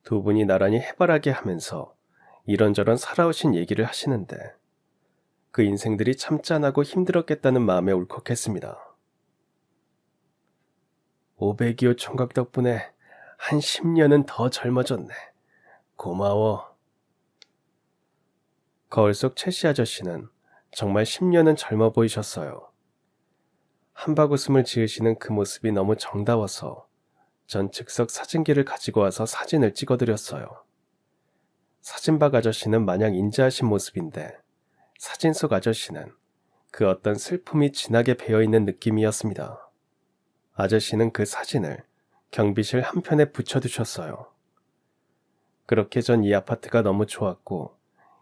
두 분이 나란히 해바라기 하면서 이런저런 살아오신 얘기를 하시는데 그 인생들이 참 짠하고 힘들었겠다는 마음에 울컥했습니다. 500여 총각 덕분에 한 10년은 더 젊어졌네. 고마워. 거울 속 최씨 아저씨는 정말 10년은 젊어 보이셨어요. 한바구음을 지으시는 그 모습이 너무 정다워서 전 즉석 사진기를 가지고 와서 사진을 찍어드렸어요. 사진박 아저씨는 마냥 인자하신 모습인데 사진 속 아저씨는 그 어떤 슬픔이 진하게 배어있는 느낌이었습니다. 아저씨는 그 사진을 경비실 한편에 붙여두셨어요. 그렇게 전 이 아파트가 너무 좋았고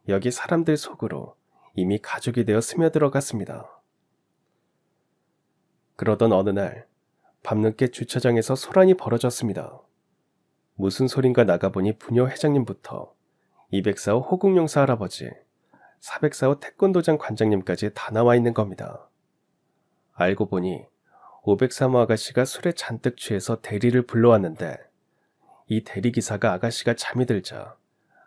여기 사람들 속으로 이미 가족이 되어 스며들어갔습니다. 그러던 어느 날 밤늦게 주차장에서 소란이 벌어졌습니다. 무슨 소린가 나가보니 부녀 회장님부터 204호 호국용사 할아버지, 404호 태권도장 관장님까지 다 나와 있는 겁니다. 알고 보니 503호 아가씨가 술에 잔뜩 취해서 대리를 불러왔는데 이 대리기사가 아가씨가 잠이 들자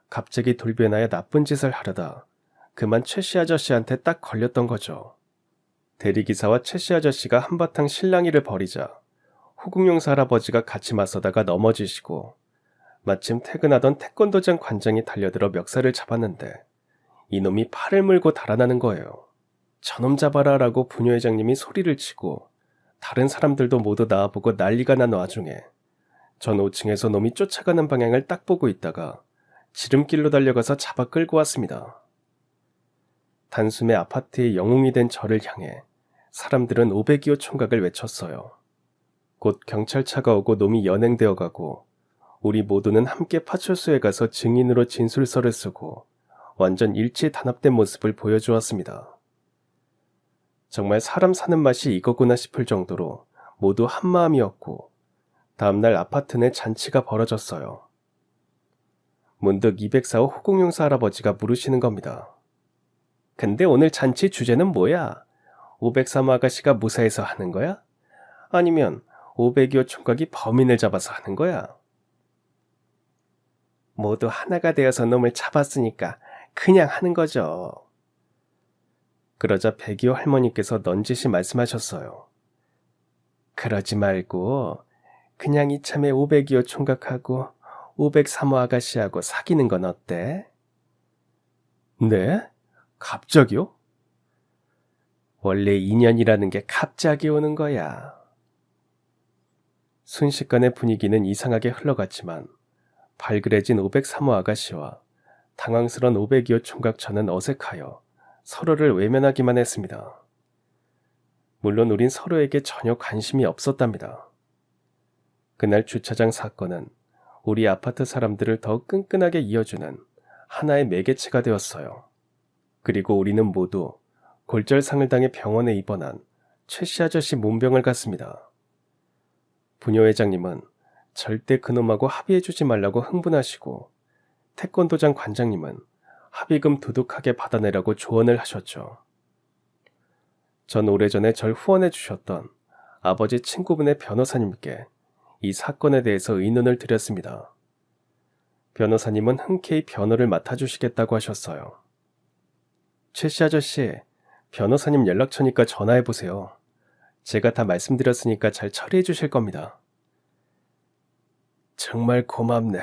갑자기 돌변하여 나쁜 짓을 하려다 그만 최씨 아저씨한테 딱 걸렸던 거죠. 대리기사와 최씨 아저씨가 한바탕 실랑이를 벌이자 호국용사 할아버지가 같이 맞서다가 넘어지시고 마침 퇴근하던 태권도장 관장이 달려들어 멱살을 잡았는데 이놈이 팔을 물고 달아나는 거예요. 저놈 잡아라 라고 부녀 회장님이 소리를 치고 다른 사람들도 모두 나와보고 난리가 난 와중에 전 5층에서 놈이 쫓아가는 방향을 딱 보고 있다가 지름길로 달려가서 잡아 끌고 왔습니다. 단숨에 아파트의 영웅이 된 저를 향해 사람들은 502호 총각을 외쳤어요. 곧 경찰차가 오고 놈이 연행되어 가고 우리 모두는 함께 파출소에 가서 증인으로 진술서를 쓰고 완전 일치 단합된 모습을 보여주었습니다. 정말 사람 사는 맛이 이거구나 싶을 정도로 모두 한마음이었고 다음날 아파트 내 잔치가 벌어졌어요. 문득 204호 호국용사 할아버지가 물으시는 겁니다. 근데 오늘 잔치 주제는 뭐야? 503호 아가씨가 무사해서 하는 거야? 아니면 502호 총각이 범인을 잡아서 하는 거야? 모두 하나가 되어서 놈을 잡았으니까 그냥 하는 거죠. 그러자 102호 할머니께서 넌지시 말씀하셨어요. 그러지 말고 그냥 이참에 502호 총각하고 503호 아가씨하고 사귀는 건 어때? 네? 갑자기요? 원래 인연이라는 게 갑자기 오는 거야. 순식간에 분위기는 이상하게 흘러갔지만 발그레진 503호 아가씨와 당황스런 502호 총각 저는 어색하여 서로를 외면하기만 했습니다. 물론 우린 서로에게 전혀 관심이 없었답니다. 그날 주차장 사건은 우리 아파트 사람들을 더 끈끈하게 이어주는 하나의 매개체가 되었어요. 그리고 우리는 모두 골절상을 당해 병원에 입원한 최씨 아저씨 문병을 갔습니다. 부녀회장님은 절대 그놈하고 합의해주지 말라고 흥분하시고 태권도장 관장님은 합의금 두둑하게 받아내라고 조언을 하셨죠. 전 오래전에 절 후원해 주셨던 아버지 친구분의 변호사님께 이 사건에 대해서 의논을 드렸습니다. 변호사님은 흔쾌히 변호를 맡아주시겠다고 하셨어요. 최씨 아저씨, 변호사님 연락처니까 전화해보세요. 제가 다 말씀드렸으니까 잘 처리해 주실 겁니다. 정말 고맙네.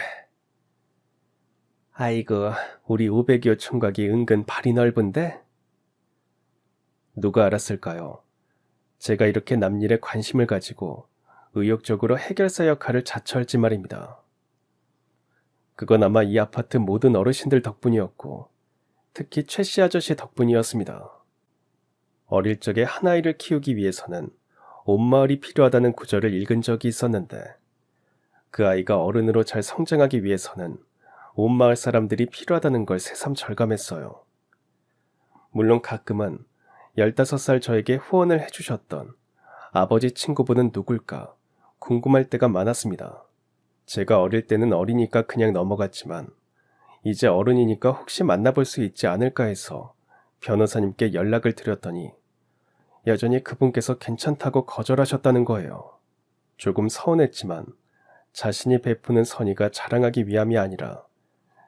아이고, 우리 502호 총각이 은근 발이 넓은데? 누가 알았을까요? 제가 이렇게 남일에 관심을 가지고 의욕적으로 해결사 역할을 자처할지 말입니다. 그건 아마 이 아파트 모든 어르신들 덕분이었고 특히 최씨 아저씨 덕분이었습니다. 어릴 적에 한 아이를 키우기 위해서는 온 마을이 필요하다는 구절을 읽은 적이 있었는데 그 아이가 어른으로 잘 성장하기 위해서는 온 마을 사람들이 필요하다는 걸 새삼 절감했어요. 물론 가끔은 15살 저에게 후원을 해주셨던 아버지 친구분은 누굴까 궁금할 때가 많았습니다. 제가 어릴 때는 어리니까 그냥 넘어갔지만 이제 어른이니까 혹시 만나볼 수 있지 않을까 해서 변호사님께 연락을 드렸더니 여전히 그분께서 괜찮다고 거절하셨다는 거예요. 조금 서운했지만 자신이 베푸는 선의가 자랑하기 위함이 아니라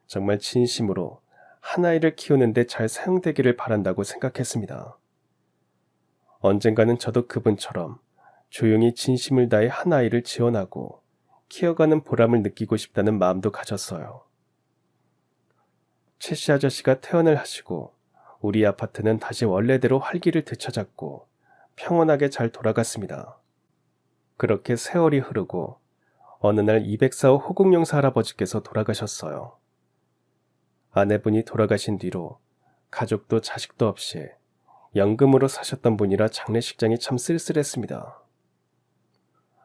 정말 진심으로 한 아이를 키우는데 잘 사용되기를 바란다고 생각했습니다. 언젠가는 저도 그분처럼 조용히 진심을 다해 한 아이를 지원하고 키워가는 보람을 느끼고 싶다는 마음도 가졌어요. 최씨 아저씨가 퇴원을 하시고 우리 아파트는 다시 원래대로 활기를 되찾았고 평온하게 잘 돌아갔습니다. 그렇게 세월이 흐르고 어느 날 204호 호국용사 할아버지께서 돌아가셨어요. 아내분이 돌아가신 뒤로 가족도 자식도 없이 연금으로 사셨던 분이라 장례식장이 참 쓸쓸했습니다.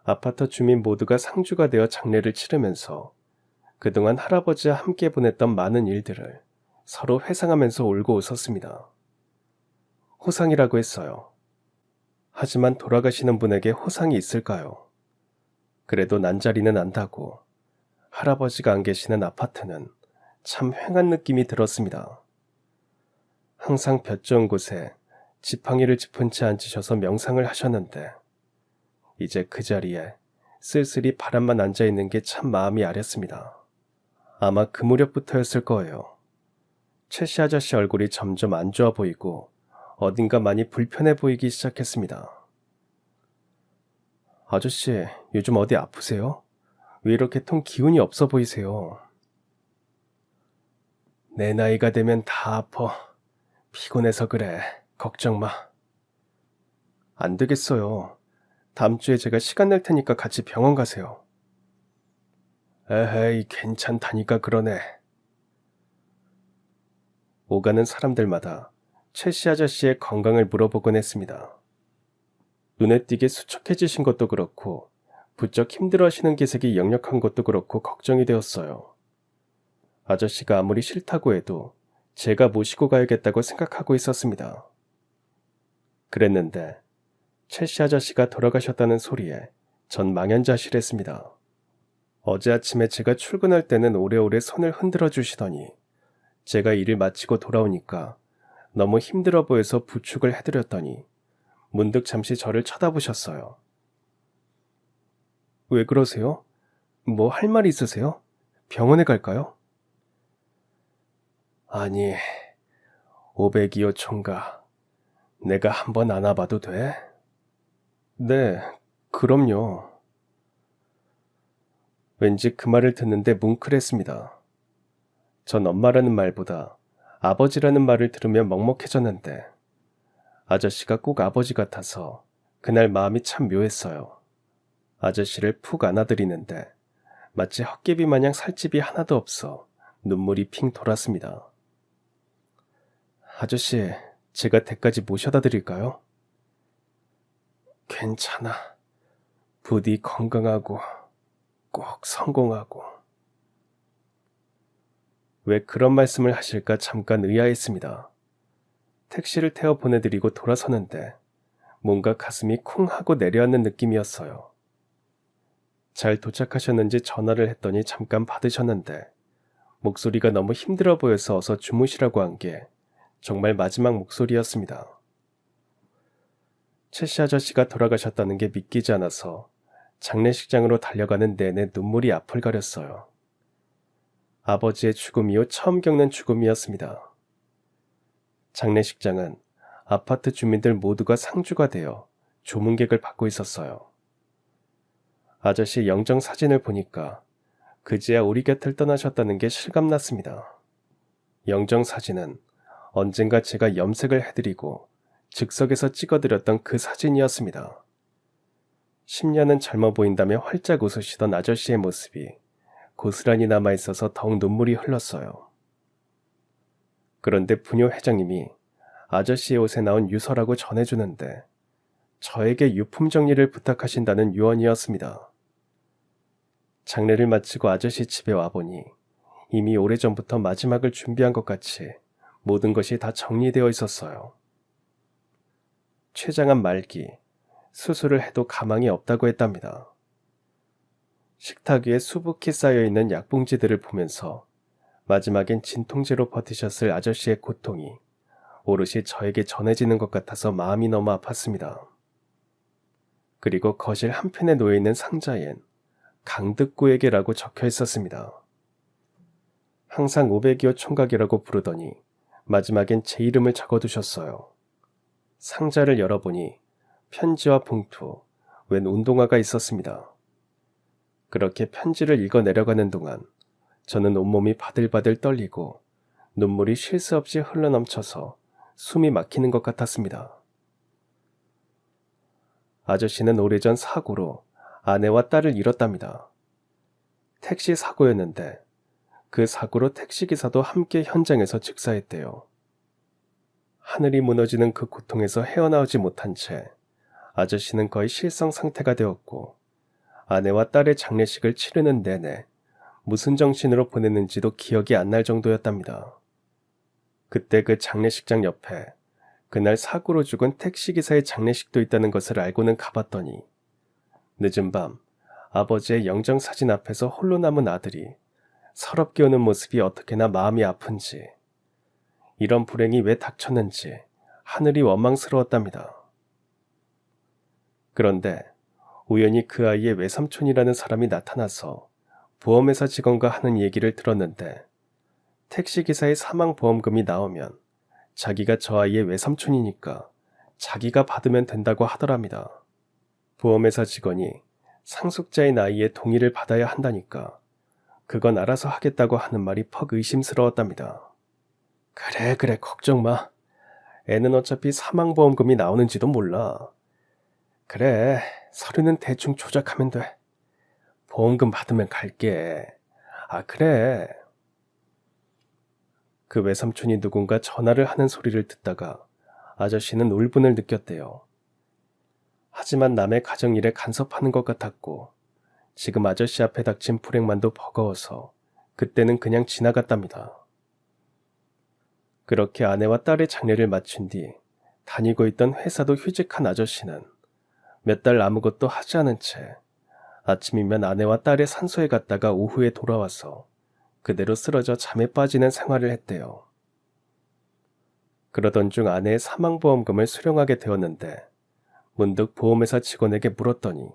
아파트 주민 모두가 상주가 되어 장례를 치르면서 그동안 할아버지와 함께 보냈던 많은 일들을 서로 회상하면서 울고 웃었습니다. 호상이라고 했어요. 하지만 돌아가시는 분에게 호상이 있을까요? 그래도 난자리는 안다고 할아버지가 안 계시는 아파트는 참 휑한 느낌이 들었습니다. 항상 볕 좋은 곳에 지팡이를 짚은 채 앉으셔서 명상을 하셨는데 이제 그 자리에 쓸쓸히 바람만 앉아있는 게 참 마음이 아렸습니다. 아마 그 무렵부터였을 거예요. 최씨 아저씨 얼굴이 점점 안 좋아 보이고 어딘가 많이 불편해 보이기 시작했습니다. 아저씨, 요즘 어디 아프세요? 왜 이렇게 통 기운이 없어 보이세요? 내 나이가 되면 다 아파. 피곤해서 그래. 걱정 마. 안 되겠어요. 다음 주에 제가 시간 낼 테니까 같이 병원 가세요. 에헤이, 괜찮다니까 그러네. 오가는 사람들마다 최씨 아저씨의 건강을 물어보곤 했습니다. 눈에 띄게 수척해지신 것도 그렇고 부쩍 힘들어하시는 기색이 역력한 것도 그렇고 걱정이 되었어요. 아저씨가 아무리 싫다고 해도 제가 모시고 가야겠다고 생각하고 있었습니다. 그랬는데 최씨 아저씨가 돌아가셨다는 소리에 전 망연자실했습니다. 어제 아침에 제가 출근할 때는 오래오래 손을 흔들어 주시더니 제가 일을 마치고 돌아오니까 너무 힘들어 보여서 부축을 해드렸더니 문득 잠시 저를 쳐다보셨어요. 왜 그러세요? 뭐 할 말 있으세요? 병원에 갈까요? 아니, 502호 총각, 내가 한번 안아봐도 돼? 네, 그럼요. 왠지 그 말을 듣는데 뭉클했습니다. 전 엄마라는 말보다 아버지라는 말을 들으며 먹먹해졌는데 아저씨가 꼭 아버지 같아서 그날 마음이 참 묘했어요. 아저씨를 푹 안아드리는데 마치 헛개비 마냥 살집이 하나도 없어 눈물이 핑 돌았습니다. 아저씨, 제가 댁까지 모셔다 드릴까요? 괜찮아. 부디 건강하고 꼭 성공하고. 왜 그런 말씀을 하실까 잠깐 의아했습니다. 택시를 태워 보내드리고 돌아서는데 뭔가 가슴이 쿵 하고 내려앉는 느낌이었어요. 잘 도착하셨는지 전화를 했더니 잠깐 받으셨는데 목소리가 너무 힘들어 보여서 어서 주무시라고 한 게 정말 마지막 목소리였습니다. 최씨 아저씨가 돌아가셨다는 게 믿기지 않아서 장례식장으로 달려가는 내내 눈물이 앞을 가렸어요. 아버지의 죽음 이후 처음 겪는 죽음이었습니다. 장례식장은 아파트 주민들 모두가 상주가 되어 조문객을 받고 있었어요. 아저씨 영정 사진을 보니까 그제야 우리 곁을 떠나셨다는 게 실감났습니다. 영정 사진은 언젠가 제가 염색을 해드리고 즉석에서 찍어드렸던 그 사진이었습니다. 10년은 젊어 보인다며 활짝 웃으시던 아저씨의 모습이 고스란히 남아있어서 더욱 눈물이 흘렀어요. 그런데 부녀 회장님이 아저씨의 옷에 나온 유서라고 전해주는데 저에게 유품 정리를 부탁하신다는 유언이었습니다. 장례를 마치고 아저씨 집에 와보니 이미 오래전부터 마지막을 준비한 것 같이 모든 것이 다 정리되어 있었어요. 췌장암 말기, 수술을 해도 가망이 없다고 했답니다. 식탁 위에 수북히 쌓여있는 약봉지들을 보면서 마지막엔 진통제로 버티셨을 아저씨의 고통이 오롯이 저에게 전해지는 것 같아서 마음이 너무 아팠습니다. 그리고 거실 한편에 놓여있는 상자엔 강득구에게라고 적혀 있었습니다. 항상 502호 총각이라고 부르더니 마지막엔 제 이름을 적어두셨어요. 상자를 열어보니 편지와 봉투, 웬 운동화가 있었습니다. 그렇게 편지를 읽어 내려가는 동안 저는 온몸이 바들바들 떨리고 눈물이 쉴 새 없이 흘러넘쳐서 숨이 막히는 것 같았습니다. 아저씨는 오래전 사고로 아내와 딸을 잃었답니다. 택시 사고였는데 그 사고로 택시기사도 함께 현장에서 즉사했대요. 하늘이 무너지는 그 고통에서 헤어나오지 못한 채 아저씨는 거의 실성 상태가 되었고 아내와 딸의 장례식을 치르는 내내 무슨 정신으로 보냈는지도 기억이 안 날 정도였답니다. 그때 그 장례식장 옆에 그날 사고로 죽은 택시기사의 장례식도 있다는 것을 알고는 가봤더니 늦은 밤 아버지의 영정사진 앞에서 홀로 남은 아들이 서럽게 우는 모습이 어떻게나 마음이 아픈지, 이런 불행이 왜 닥쳤는지 하늘이 원망스러웠답니다. 그런데 우연히 그 아이의 외삼촌이라는 사람이 나타나서 보험회사 직원과 하는 얘기를 들었는데 택시기사의 사망보험금이 나오면 자기가 저 아이의 외삼촌이니까 자기가 받으면 된다고 하더랍니다. 보험회사 직원이 상속자인 아이의 동의를 받아야 한다니까 그건 알아서 하겠다고 하는 말이 퍽 의심스러웠답니다. 그래 걱정 마. 애는 어차피 사망보험금이 나오는지도 몰라. 그래 서류는 대충 조작하면 돼. 보험금 받으면 갈게. 아 그래. 그 외삼촌이 누군가 전화를 하는 소리를 듣다가 아저씨는 울분을 느꼈대요. 하지만 남의 가정일에 간섭하는 것 같았고 지금 아저씨 앞에 닥친 불행만도 버거워서 그때는 그냥 지나갔답니다. 그렇게 아내와 딸의 장례를 마친 뒤 다니고 있던 회사도 휴직한 아저씨는 몇 달 아무것도 하지 않은 채 아침이면 아내와 딸의 산소에 갔다가 오후에 돌아와서 그대로 쓰러져 잠에 빠지는 생활을 했대요. 그러던 중 아내의 사망보험금을 수령하게 되었는데 문득 보험회사 직원에게 물었더니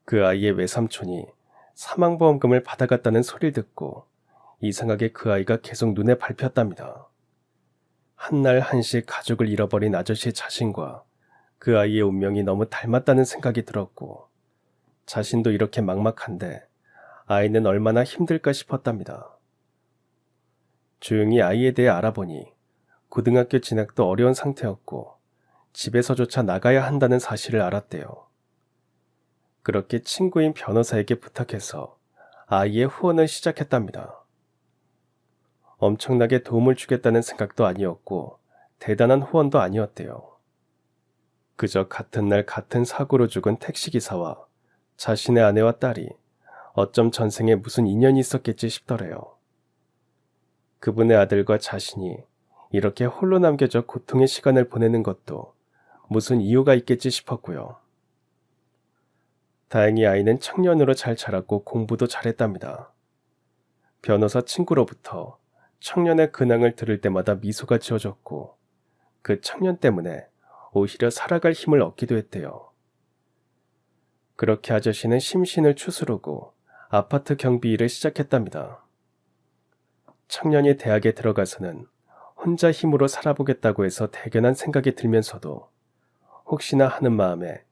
그 아이의 외삼촌이 사망보험금을 받아갔다는 소리를 듣고 이상하게 그 아이가 계속 눈에 밟혔답니다. 한날 한시 가족을 잃어버린 아저씨 자신과 그 아이의 운명이 너무 닮았다는 생각이 들었고 자신도 이렇게 막막한데 아이는 얼마나 힘들까 싶었답니다. 조용히 아이에 대해 알아보니 고등학교 진학도 어려운 상태였고 집에서조차 나가야 한다는 사실을 알았대요. 그렇게 친구인 변호사에게 부탁해서 아이의 후원을 시작했답니다. 엄청나게 도움을 주겠다는 생각도 아니었고 대단한 후원도 아니었대요. 그저 같은 날 같은 사고로 죽은 택시기사와 자신의 아내와 딸이 어쩜 전생에 무슨 인연이 있었겠지 싶더래요. 그분의 아들과 자신이 이렇게 홀로 남겨져 고통의 시간을 보내는 것도 무슨 이유가 있겠지 싶었고요. 다행히 아이는 청년으로 잘 자랐고 공부도 잘했답니다. 변호사 친구로부터 청년의 근황을 들을 때마다 미소가 지어졌고 그 청년 때문에 오히려 살아갈 힘을 얻기도 했대요. 그렇게 아저씨는 심신을 추스르고 아파트 경비 일을 시작했답니다. 청년이 대학에 들어가서는 혼자 힘으로 살아보겠다고 해서 대견한 생각이 들면서도 혹시나 하는 마음에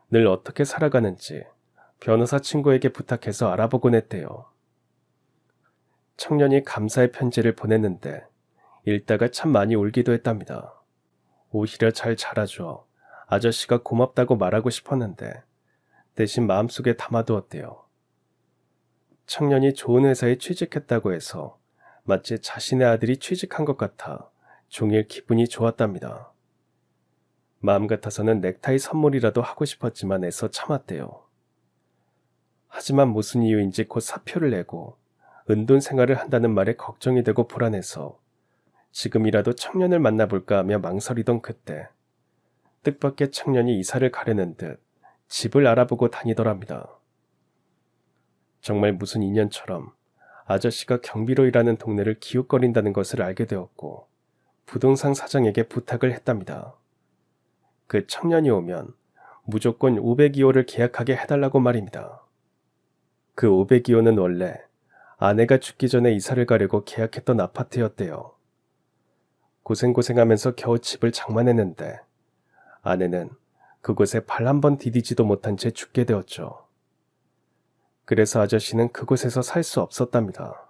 늘 어떻게 살아가는지 변호사 친구에게 부탁해서 알아보곤 했대요. 청년이 감사의 편지를 보냈는데 읽다가 참 많이 울기도 했답니다. 오히려 잘 자라줘 아저씨가 고맙다고 말하고 싶었는데 대신 마음속에 담아두었대요. 청년이 좋은 회사에 취직했다고 해서 마치 자신의 아들이 취직한 것 같아 종일 기분이 좋았답니다. 마음 같아서는 넥타이 선물이라도 하고 싶었지만 애써 참았대요. 하지만 무슨 이유인지 곧 사표를 내고 은둔 생활을 한다는 말에 걱정이 되고 불안해서 지금이라도 청년을 만나볼까 하며 망설이던 그때 뜻밖의 청년이 이사를 가려는 듯 집을 알아보고 다니더랍니다. 정말 무슨 인연처럼 아저씨가 경비로 일하는 동네를 기웃거린다는 것을 알게 되었고 부동산 사장에게 부탁을 했답니다. 그 청년이 오면 무조건 500이호를 계약하게 해달라고 말입니다. 그 500이호는 원래 아내가 죽기 전에 이사를 가려고 계약했던 아파트였대요. 고생고생하면서 겨우 집을 장만했는데 아내는 그곳에 발 한 번 디디지도 못한 채 죽게 되었죠. 그래서 아저씨는 그곳에서 살 수 없었답니다.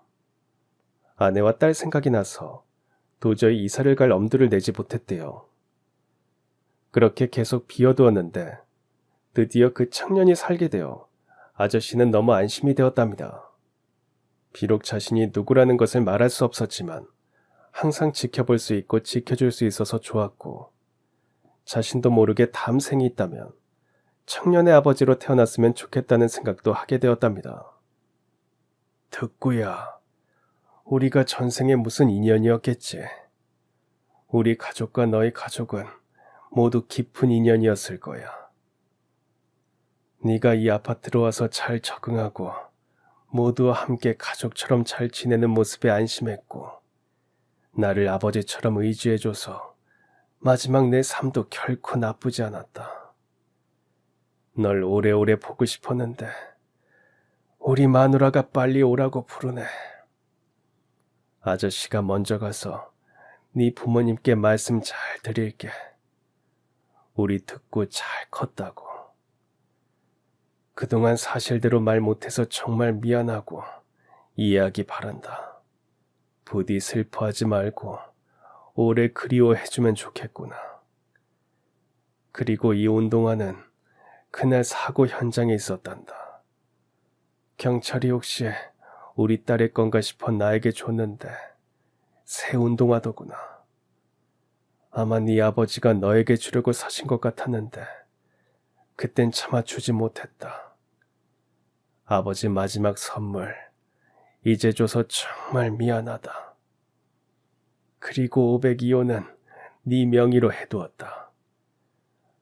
아내와 딸 생각이 나서 도저히 이사를 갈 엄두를 내지 못했대요. 그렇게 계속 비워두었는데 드디어 그 청년이 살게 되어 아저씨는 너무 안심이 되었답니다. 비록 자신이 누구라는 것을 말할 수 없었지만 항상 지켜볼 수 있고 지켜줄 수 있어서 좋았고 자신도 모르게 다음 생이 있다면 청년의 아버지로 태어났으면 좋겠다는 생각도 하게 되었답니다. 듣구야, 우리가 전생에 무슨 인연이었겠지. 우리 가족과 너희 가족은 모두 깊은 인연이었을 거야. 네가 이 아파트로 와서 잘 적응하고 모두와 함께 가족처럼 잘 지내는 모습에 안심했고 나를 아버지처럼 의지해줘서 마지막 내 삶도 결코 나쁘지 않았다. 널 오래오래 보고 싶었는데 우리 마누라가 빨리 오라고 부르네. 아저씨가 먼저 가서 네 부모님께 말씀 잘 드릴게. 우리 듣고 잘 컸다고. 그동안 사실대로 말 못해서 정말 미안하고 이해하기 바란다. 부디 슬퍼하지 말고 오래 그리워해주면 좋겠구나. 그리고 이 운동화는 그날 사고 현장에 있었단다. 경찰이 혹시 우리 딸의 건가 싶어 나에게 줬는데 새 운동화더구나. 아마 네 아버지가 너에게 주려고 사신 것 같았는데 그땐 차마 주지 못했다. 아버지 마지막 선물 이제 줘서 정말 미안하다. 그리고 502호는 네 명의로 해두었다.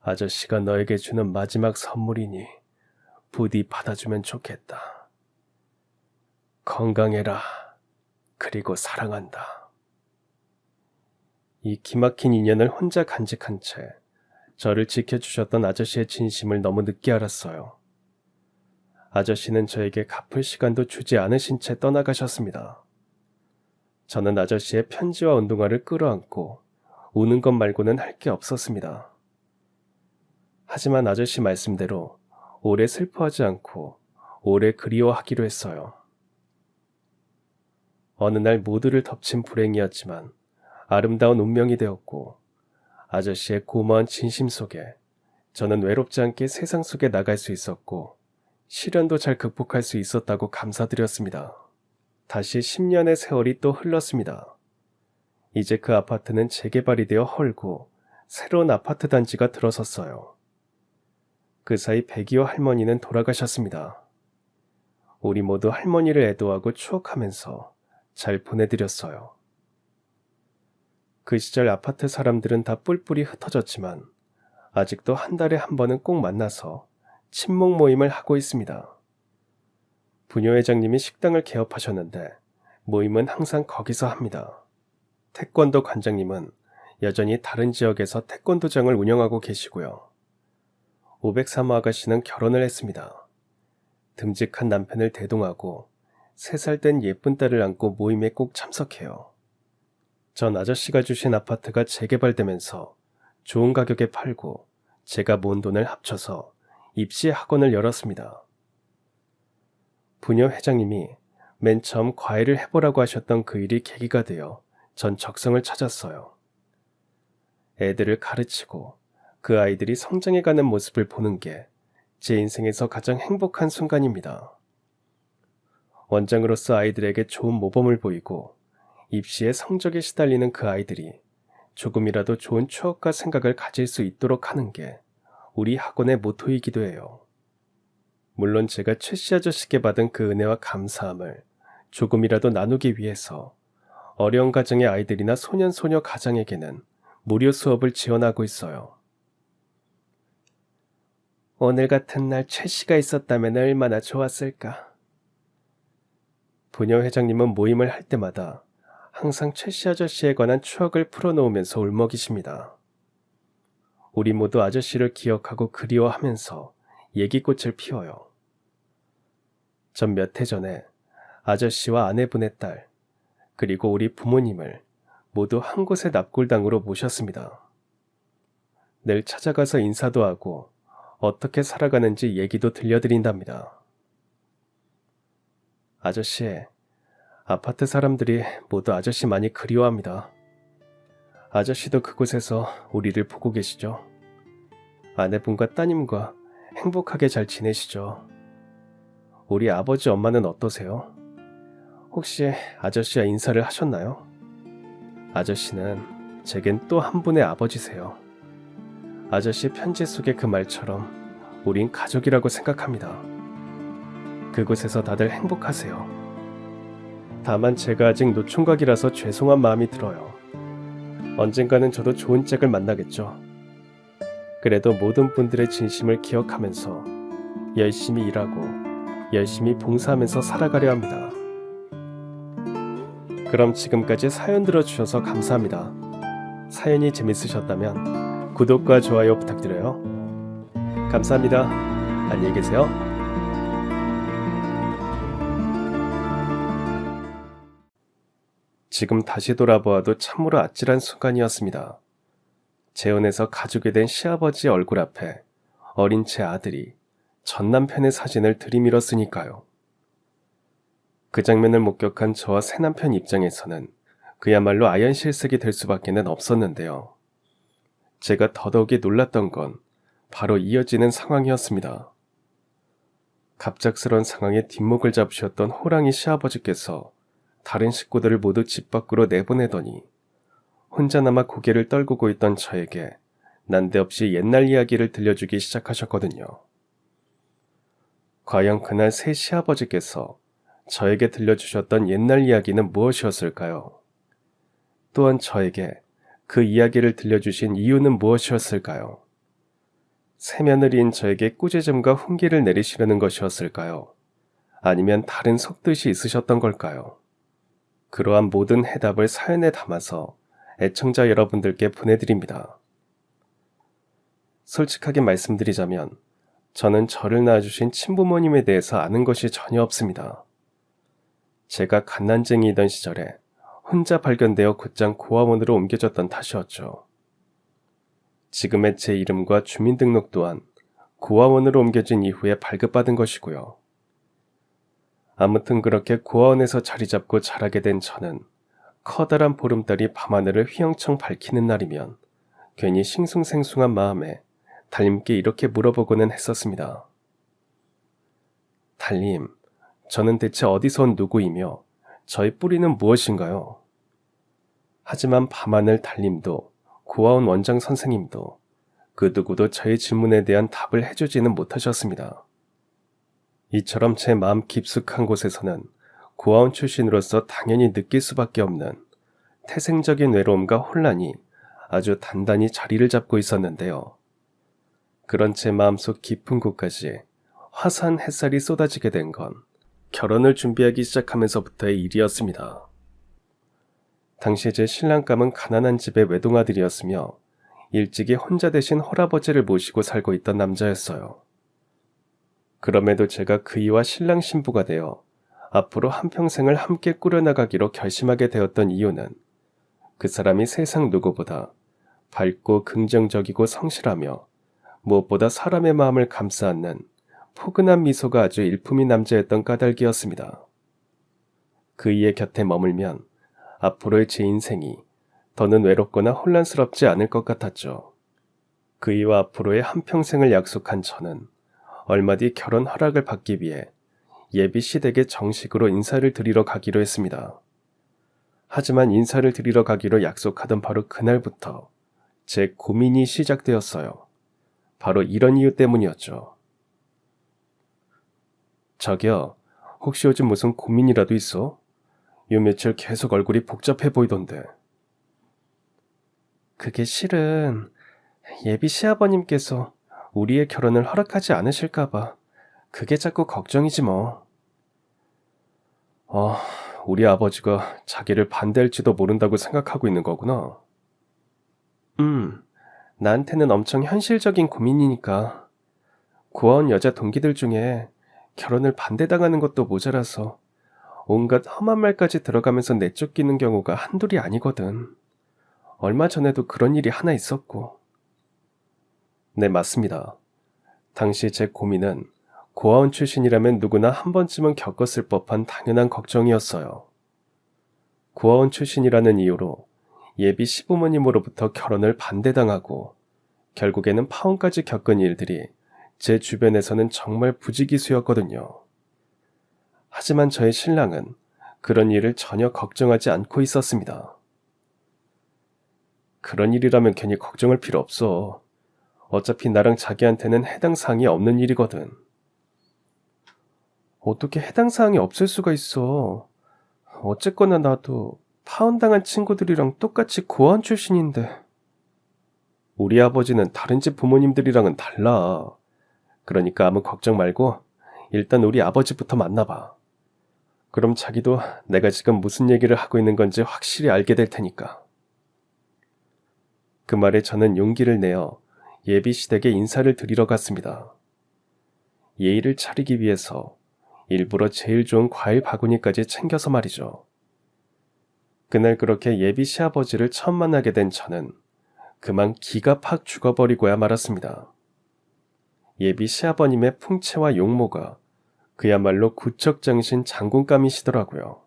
아저씨가 너에게 주는 마지막 선물이니 부디 받아주면 좋겠다. 건강해라. 그리고 사랑한다. 이 기막힌 인연을 혼자 간직한 채 저를 지켜주셨던 아저씨의 진심을 너무 늦게 알았어요. 아저씨는 저에게 갚을 시간도 주지 않으신 채 떠나가셨습니다. 저는 아저씨의 편지와 운동화를 끌어안고 우는 것 말고는 할 게 없었습니다. 하지만 아저씨 말씀대로 오래 슬퍼하지 않고 오래 그리워하기로 했어요. 어느 날 모두를 덮친 불행이었지만 아름다운 운명이 되었고 아저씨의 고마운 진심 속에 저는 외롭지 않게 세상 속에 나갈 수 있었고 시련도 잘 극복할 수 있었다고 감사드렸습니다. 다시 10년의 세월이 또 흘렀습니다. 이제 그 아파트는 재개발이 되어 헐고 새로운 아파트 단지가 들어섰어요. 그 사이 백이호 할머니는 돌아가셨습니다. 우리 모두 할머니를 애도하고 추억하면서 잘 보내드렸어요. 그 시절 아파트 사람들은 다 뿔뿔이 흩어졌지만 아직도 한 달에 한 번은 꼭 만나서 친목 모임을 하고 있습니다. 부녀회장님이 식당을 개업하셨는데 모임은 항상 거기서 합니다. 태권도 관장님은 여전히 다른 지역에서 태권도장을 운영하고 계시고요. 503호 아가씨는 결혼을 했습니다. 듬직한 남편을 대동하고 3살 된 예쁜 딸을 안고 모임에 꼭 참석해요. 전 아저씨가 주신 아파트가 재개발되면서 좋은 가격에 팔고 제가 모은 돈을 합쳐서 입시 학원을 열었습니다. 부녀 회장님이 맨 처음 과외를 해보라고 하셨던 그 일이 계기가 되어 전 적성을 찾았어요. 애들을 가르치고 그 아이들이 성장해가는 모습을 보는 게 제 인생에서 가장 행복한 순간입니다. 원장으로서 아이들에게 좋은 모범을 보이고 입시에 성적에 시달리는 그 아이들이 조금이라도 좋은 추억과 생각을 가질 수 있도록 하는 게 우리 학원의 모토이기도 해요. 물론 제가 최씨 아저씨께 받은 그 은혜와 감사함을 조금이라도 나누기 위해서 어려운 가정의 아이들이나 소년소녀 가정에게는 무료 수업을 지원하고 있어요. 오늘 같은 날 최씨가 있었다면 얼마나 좋았을까. 부녀 회장님은 모임을 할 때마다 항상 최씨 아저씨에 관한 추억을 풀어놓으면서 울먹이십니다. 우리 모두 아저씨를 기억하고 그리워하면서 얘기꽃을 피워요. 전 몇 해 전에 아저씨와 아내분의 딸, 그리고 우리 부모님을 모두 한 곳의 납골당으로 모셨습니다. 늘 찾아가서 인사도 하고 어떻게 살아가는지 얘기도 들려드린답니다. 아저씨, 아파트 사람들이 모두 아저씨 많이 그리워합니다. 아저씨도 그곳에서 우리를 보고 계시죠? 아내분과 따님과 행복하게 잘 지내시죠? 우리 아버지 엄마는 어떠세요? 혹시 아저씨와 인사를 하셨나요? 아저씨는 제겐 또 한 분의 아버지세요. 아저씨 편지 속의 그 말처럼 우린 가족이라고 생각합니다. 그곳에서 다들 행복하세요. 다만 제가 아직 노총각이라서 죄송한 마음이 들어요. 언젠가는 저도 좋은 짝을 만나겠죠. 그래도 모든 분들의 진심을 기억하면서 열심히 일하고 열심히 봉사하면서 살아가려 합니다. 그럼 지금까지 사연 들어주셔서 감사합니다. 사연이 재밌으셨다면 구독과 좋아요 부탁드려요. 감사합니다. 안녕히 계세요. 지금 다시 돌아보아도 참으로 아찔한 순간이었습니다. 재혼해서 가족이 된 시아버지 얼굴 앞에 어린 제 아들이 전 남편의 사진을 들이밀었으니까요. 그 장면을 목격한 저와 새남편 입장에서는 그야말로 아연실색이 될 수밖에는 없었는데요. 제가 더더욱이 놀랐던 건 바로 이어지는 상황이었습니다. 갑작스런 상황에 뒷목을 잡으셨던 호랑이 시아버지께서 다른 식구들을 모두 집 밖으로 내보내더니 혼자 남아 고개를 떨구고 있던 저에게 난데없이 옛날 이야기를 들려주기 시작하셨거든요. 과연 그날 새 시아버지께서 저에게 들려주셨던 옛날 이야기는 무엇이었을까요? 또한 저에게 그 이야기를 들려주신 이유는 무엇이었을까요? 새며느리인 저에게 꾸짖음과 훈계를 내리시려는 것이었을까요? 아니면 다른 속뜻이 있으셨던 걸까요? 그러한 모든 해답을 사연에 담아서 애청자 여러분들께 보내드립니다. 솔직하게 말씀드리자면 저는 저를 낳아주신 친부모님에 대해서 아는 것이 전혀 없습니다. 제가 갓난쟁이이던 시절에 혼자 발견되어 곧장 고아원으로 옮겨졌던 탓이었죠. 지금의 제 이름과 주민등록 또한 고아원으로 옮겨진 이후에 발급받은 것이고요. 아무튼 그렇게 고아원에서 자리 잡고 자라게 된 저는 커다란 보름달이 밤하늘을 휘영청 밝히는 날이면 괜히 싱숭생숭한 마음에 달님께 이렇게 물어보고는 했었습니다. 달님, 저는 대체 어디서 온 누구이며 저의 뿌리는 무엇인가요? 하지만 밤하늘 달님도 고아원 원장 선생님도 그 누구도 저의 질문에 대한 답을 해주지는 못하셨습니다. 이처럼 제 마음 깊숙한 곳에서는 고아원 출신으로서 당연히 느낄 수밖에 없는 태생적인 외로움과 혼란이 아주 단단히 자리를 잡고 있었는데요. 그런 제 마음속 깊은 곳까지 화사한 햇살이 쏟아지게 된 건 결혼을 준비하기 시작하면서부터의 일이었습니다. 당시 제 신랑감은 가난한 집의 외동아들이었으며 일찍이 혼자 대신 홀아버지를 모시고 살고 있던 남자였어요. 그럼에도 제가 그이와 신랑 신부가 되어 앞으로 한평생을 함께 꾸려나가기로 결심하게 되었던 이유는 그 사람이 세상 누구보다 밝고 긍정적이고 성실하며 무엇보다 사람의 마음을 감싸 안는 포근한 미소가 아주 일품인 남자였던 까닭이었습니다. 그이의 곁에 머물면 앞으로의 제 인생이 더는 외롭거나 혼란스럽지 않을 것 같았죠. 그이와 앞으로의 한평생을 약속한 저는 얼마 뒤 결혼 허락을 받기 위해 예비 시댁에 정식으로 인사를 드리러 가기로 했습니다. 하지만 인사를 드리러 가기로 약속하던 바로 그날부터 제 고민이 시작되었어요. 바로 이런 이유 때문이었죠. 자기야, 혹시 요즘 무슨 고민이라도 있어? 요 며칠 계속 얼굴이 복잡해 보이던데. 그게 실은 예비 시아버님께서 우리의 결혼을 허락하지 않으실까봐 그게 자꾸 걱정이지 뭐. 우리 아버지가 자기를 반대할지도 모른다고 생각하고 있는 거구나. 나한테는 엄청 현실적인 고민이니까. 고아원 여자 동기들 중에 결혼을 반대당하는 것도 모자라서 온갖 험한 말까지 들어가면서 내쫓기는 경우가 한둘이 아니거든. 얼마 전에도 그런 일이 하나 있었고. 네, 맞습니다. 당시 제 고민은 고아원 출신이라면 누구나 한 번쯤은 겪었을 법한 당연한 걱정이었어요. 고아원 출신이라는 이유로 예비 시부모님으로부터 결혼을 반대당하고 결국에는 파혼까지 겪은 일들이 제 주변에서는 정말 부지기수였거든요. 하지만 저의 신랑은 그런 일을 전혀 걱정하지 않고 있었습니다. 그런 일이라면 괜히 걱정할 필요 없어. 어차피 나랑 자기한테는 해당 사항이 없는 일이거든. 어떻게 해당 사항이 없을 수가 있어. 어쨌거나 나도 파혼당한 친구들이랑 똑같이 고아원 출신인데. 우리 아버지는 다른 집 부모님들이랑은 달라. 그러니까 아무 걱정 말고 일단 우리 아버지부터 만나봐. 그럼 자기도 내가 지금 무슨 얘기를 하고 있는 건지 확실히 알게 될 테니까. 그 말에 저는 용기를 내어 예비 시댁에 인사를 드리러 갔습니다. 예의를 차리기 위해서 일부러 제일 좋은 과일 바구니까지 챙겨서 말이죠. 그날 그렇게 예비 시아버지를 처음 만나게 된 저는 그만 기가 팍 죽어버리고야 말았습니다. 예비 시아버님의 풍채와 용모가 그야말로 구척장신 장군감이시더라고요.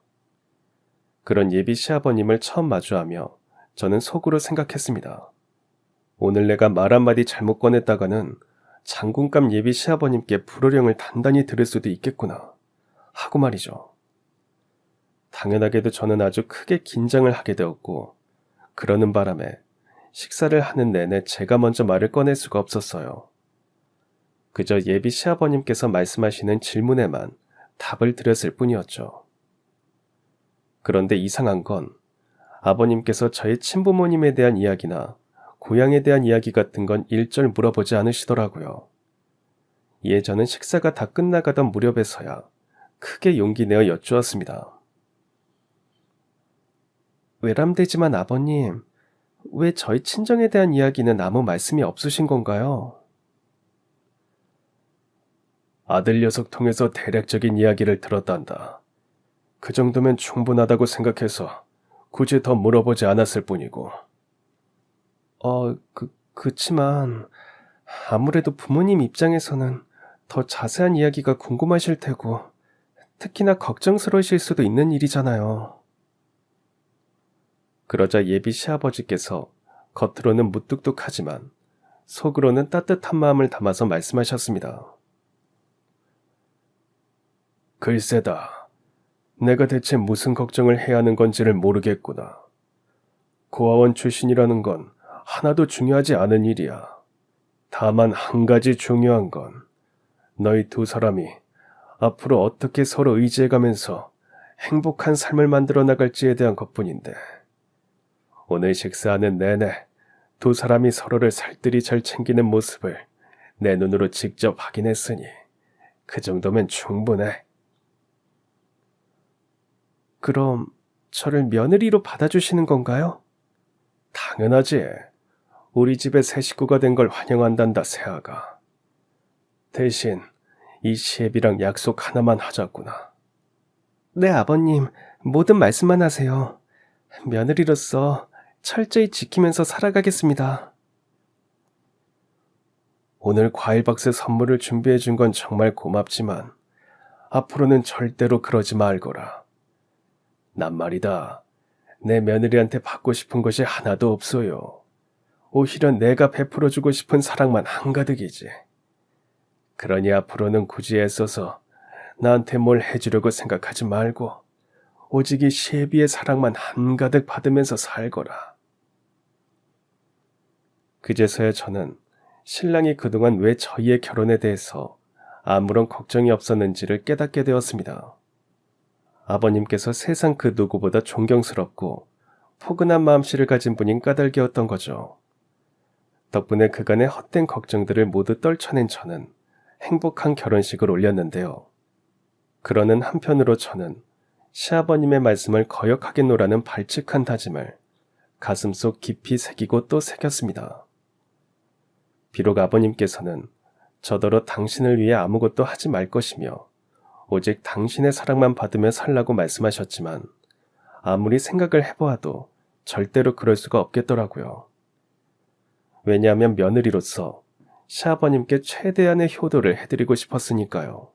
그런 예비 시아버님을 처음 마주하며 저는 속으로 생각했습니다. 오늘 내가 말 한마디 잘못 꺼냈다가는 장군감 예비 시아버님께 불호령을 단단히 들을 수도 있겠구나 하고 말이죠. 당연하게도 저는 아주 크게 긴장을 하게 되었고 그러는 바람에 식사를 하는 내내 제가 먼저 말을 꺼낼 수가 없었어요. 그저 예비 시아버님께서 말씀하시는 질문에만 답을 드렸을 뿐이었죠. 그런데 이상한 건 아버님께서 저의 친부모님에 대한 이야기나 고향에 대한 이야기 같은 건 일절 물어보지 않으시더라고요. 이에 저는 식사가 다 끝나가던 무렵에서야 크게 용기 내어 여쭈었습니다. 외람되지만 아버님, 왜 저희 친정에 대한 이야기는 아무 말씀이 없으신 건가요? 아들 녀석 통해서 대략적인 이야기를 들었단다. 그 정도면 충분하다고 생각해서 굳이 더 물어보지 않았을 뿐이고. 그치만 아무래도 부모님 입장에서는 더 자세한 이야기가 궁금하실 테고 특히나 걱정스러우실 수도 있는 일이잖아요. 그러자 예비 시아버지께서 겉으로는 무뚝뚝하지만 속으로는 따뜻한 마음을 담아서 말씀하셨습니다. 글쎄다. 내가 대체 무슨 걱정을 해야 하는 건지를 모르겠구나. 고아원 출신이라는 건 하나도 중요하지 않은 일이야. 다만 한 가지 중요한 건 너희 두 사람이 앞으로 어떻게 서로 의지해가면서 행복한 삶을 만들어 나갈지에 대한 것뿐인데, 오늘 식사하는 내내 두 사람이 서로를 살뜰히 잘 챙기는 모습을 내 눈으로 직접 확인했으니 그 정도면 충분해. 그럼 저를 며느리로 받아주시는 건가요? 당연하지. 우리 집에 새 식구가 된 걸 환영한단다, 새아가. 대신 이 시애비랑 약속 하나만 하자꾸나. 네, 아버님. 모든 말씀만 하세요. 며느리로서 철저히 지키면서 살아가겠습니다. 오늘 과일 박스 선물을 준비해 준 건 정말 고맙지만 앞으로는 절대로 그러지 말거라. 난 말이다. 내 며느리한테 받고 싶은 것이 하나도 없어요. 오히려 내가 베풀어주고 싶은 사랑만 한가득이지. 그러니 앞으로는 굳이 애써서 나한테 뭘 해주려고 생각하지 말고 오직 이 시애비의 사랑만 한가득 받으면서 살거라. 그제서야 저는 신랑이 그동안 왜 저희의 결혼에 대해서 아무런 걱정이 없었는지를 깨닫게 되었습니다. 아버님께서 세상 그 누구보다 존경스럽고 포근한 마음씨를 가진 분인 까닭이었던 거죠. 덕분에 그간의 헛된 걱정들을 모두 떨쳐낸 저는 행복한 결혼식을 올렸는데요. 그러는 한편으로 저는 시아버님의 말씀을 거역하겠노라는 발칙한 다짐을 가슴속 깊이 새기고 또 새겼습니다. 비록 아버님께서는 저더러 당신을 위해 아무것도 하지 말 것이며 오직 당신의 사랑만 받으며 살라고 말씀하셨지만 아무리 생각을 해보아도 절대로 그럴 수가 없겠더라고요. 왜냐하면 며느리로서 시아버님께 최대한의 효도를 해드리고 싶었으니까요.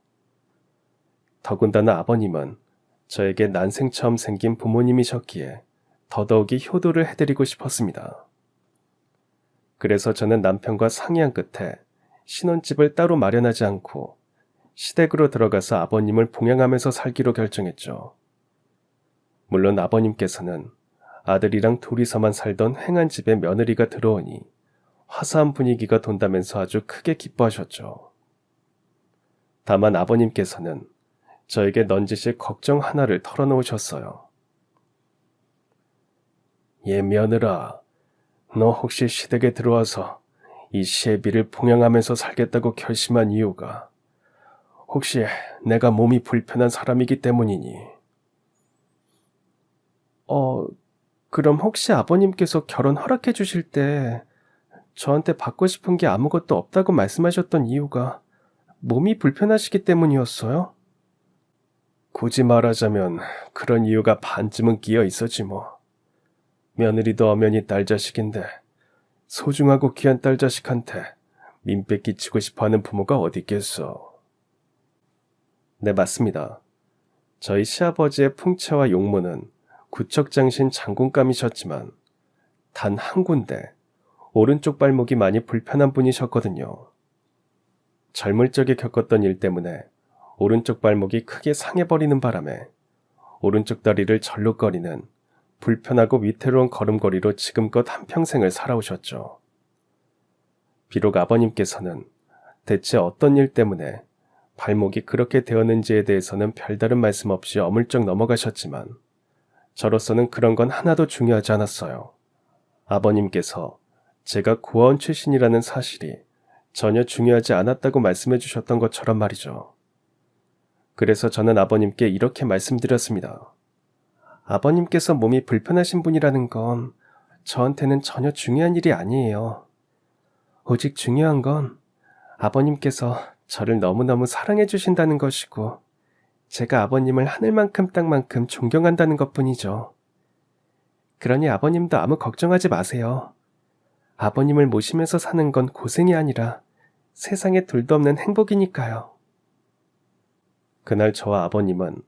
더군다나 아버님은 저에게 난생 처음 생긴 부모님이셨기에 더더욱이 효도를 해드리고 싶었습니다. 그래서 저는 남편과 상의한 끝에 신혼집을 따로 마련하지 않고 시댁으로 들어가서 아버님을 봉양하면서 살기로 결정했죠. 물론 아버님께서는 아들이랑 둘이서만 살던 횡한 집에 며느리가 들어오니 화사한 분위기가 돈다면서 아주 크게 기뻐하셨죠. 다만 아버님께서는 저에게 넌지시 걱정 하나를 털어놓으셨어요. 얘 며느라, 너 혹시 시댁에 들어와서 이 시애비를 봉양하면서 살겠다고 결심한 이유가 혹시 내가 몸이 불편한 사람이기 때문이니? 그럼 혹시 아버님께서 결혼 허락해 주실 때 저한테 받고 싶은 게 아무것도 없다고 말씀하셨던 이유가 몸이 불편하시기 때문이었어요? 굳이 말하자면 그런 이유가 반쯤은 끼어 있었지 뭐. 며느리도 엄연히 딸 자식인데 소중하고 귀한 딸 자식한테 민폐 끼치고 싶어하는 부모가 어디 있겠어. 네, 맞습니다. 저희 시아버지의 풍채와 용모는 구척장신 장군감이셨지만 단 한 군데 오른쪽 발목이 많이 불편한 분이셨거든요. 젊을 적에 겪었던 일 때문에 오른쪽 발목이 크게 상해버리는 바람에 오른쪽 다리를 절룩거리는 불편하고 위태로운 걸음걸이로 지금껏 한평생을 살아오셨죠. 비록 아버님께서는 대체 어떤 일 때문에 발목이 그렇게 되었는지에 대해서는 별다른 말씀 없이 어물쩍 넘어가셨지만 저로서는 그런 건 하나도 중요하지 않았어요. 아버님께서 제가 고아원 출신이라는 사실이 전혀 중요하지 않았다고 말씀해 주셨던 것처럼 말이죠. 그래서 저는 아버님께 이렇게 말씀드렸습니다. 아버님께서 몸이 불편하신 분이라는 건 저한테는 전혀 중요한 일이 아니에요. 오직 중요한 건 아버님께서 저를 너무너무 사랑해 주신다는 것이고 제가 아버님을 하늘만큼 땅만큼 존경한다는 것뿐이죠. 그러니 아버님도 아무 걱정하지 마세요. 아버님을 모시면서 사는 건 고생이 아니라 세상에 둘도 없는 행복이니까요. 그날 저와 아버님은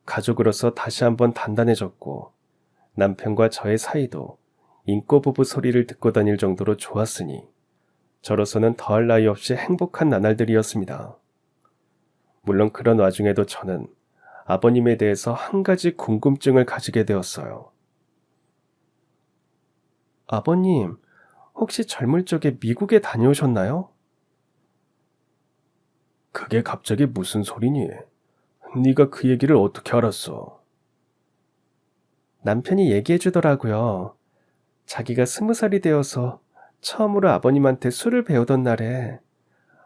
가족으로서 다시 한번 단단해졌고 남편과 저의 사이도 인꼬부부 소리를 듣고 다닐 정도로 좋았으니 저로서는 더할 나위 없이 행복한 나날들이었습니다. 물론 그런 와중에도 저는 아버님에 대해서 한 가지 궁금증을 가지게 되었어요. 아버님, 혹시 젊을 적에 미국에 다녀오셨나요? 그게 갑자기 무슨 소리니? 네가 그 얘기를 어떻게 알았어? 남편이 얘기해 주더라고요. 자기가 20살이 되어서 처음으로 아버님한테 술을 배우던 날에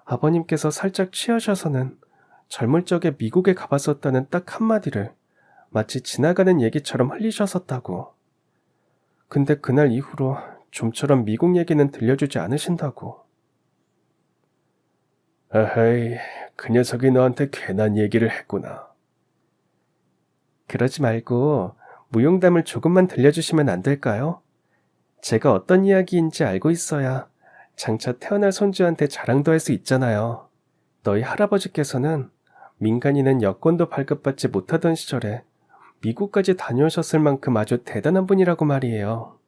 아버님께서 살짝 취하셔서는 젊을 적에 미국에 가봤었다는 딱 한마디를 마치 지나가는 얘기처럼 흘리셨었다고. 근데 그날 이후로 좀처럼 미국 얘기는 들려주지 않으신다고. 아하이, 그 녀석이 너한테 괜한 얘기를 했구나. 그러지 말고 무용담을 조금만 들려주시면 안 될까요? 제가 어떤 이야기인지 알고 있어야 장차 태어날 손주한테 자랑도 할 수 있잖아요. 너희 할아버지께서는 민간인은 여권도 발급받지 못하던 시절에 미국까지 다녀오셨을 만큼 아주 대단한 분이라고 말이에요.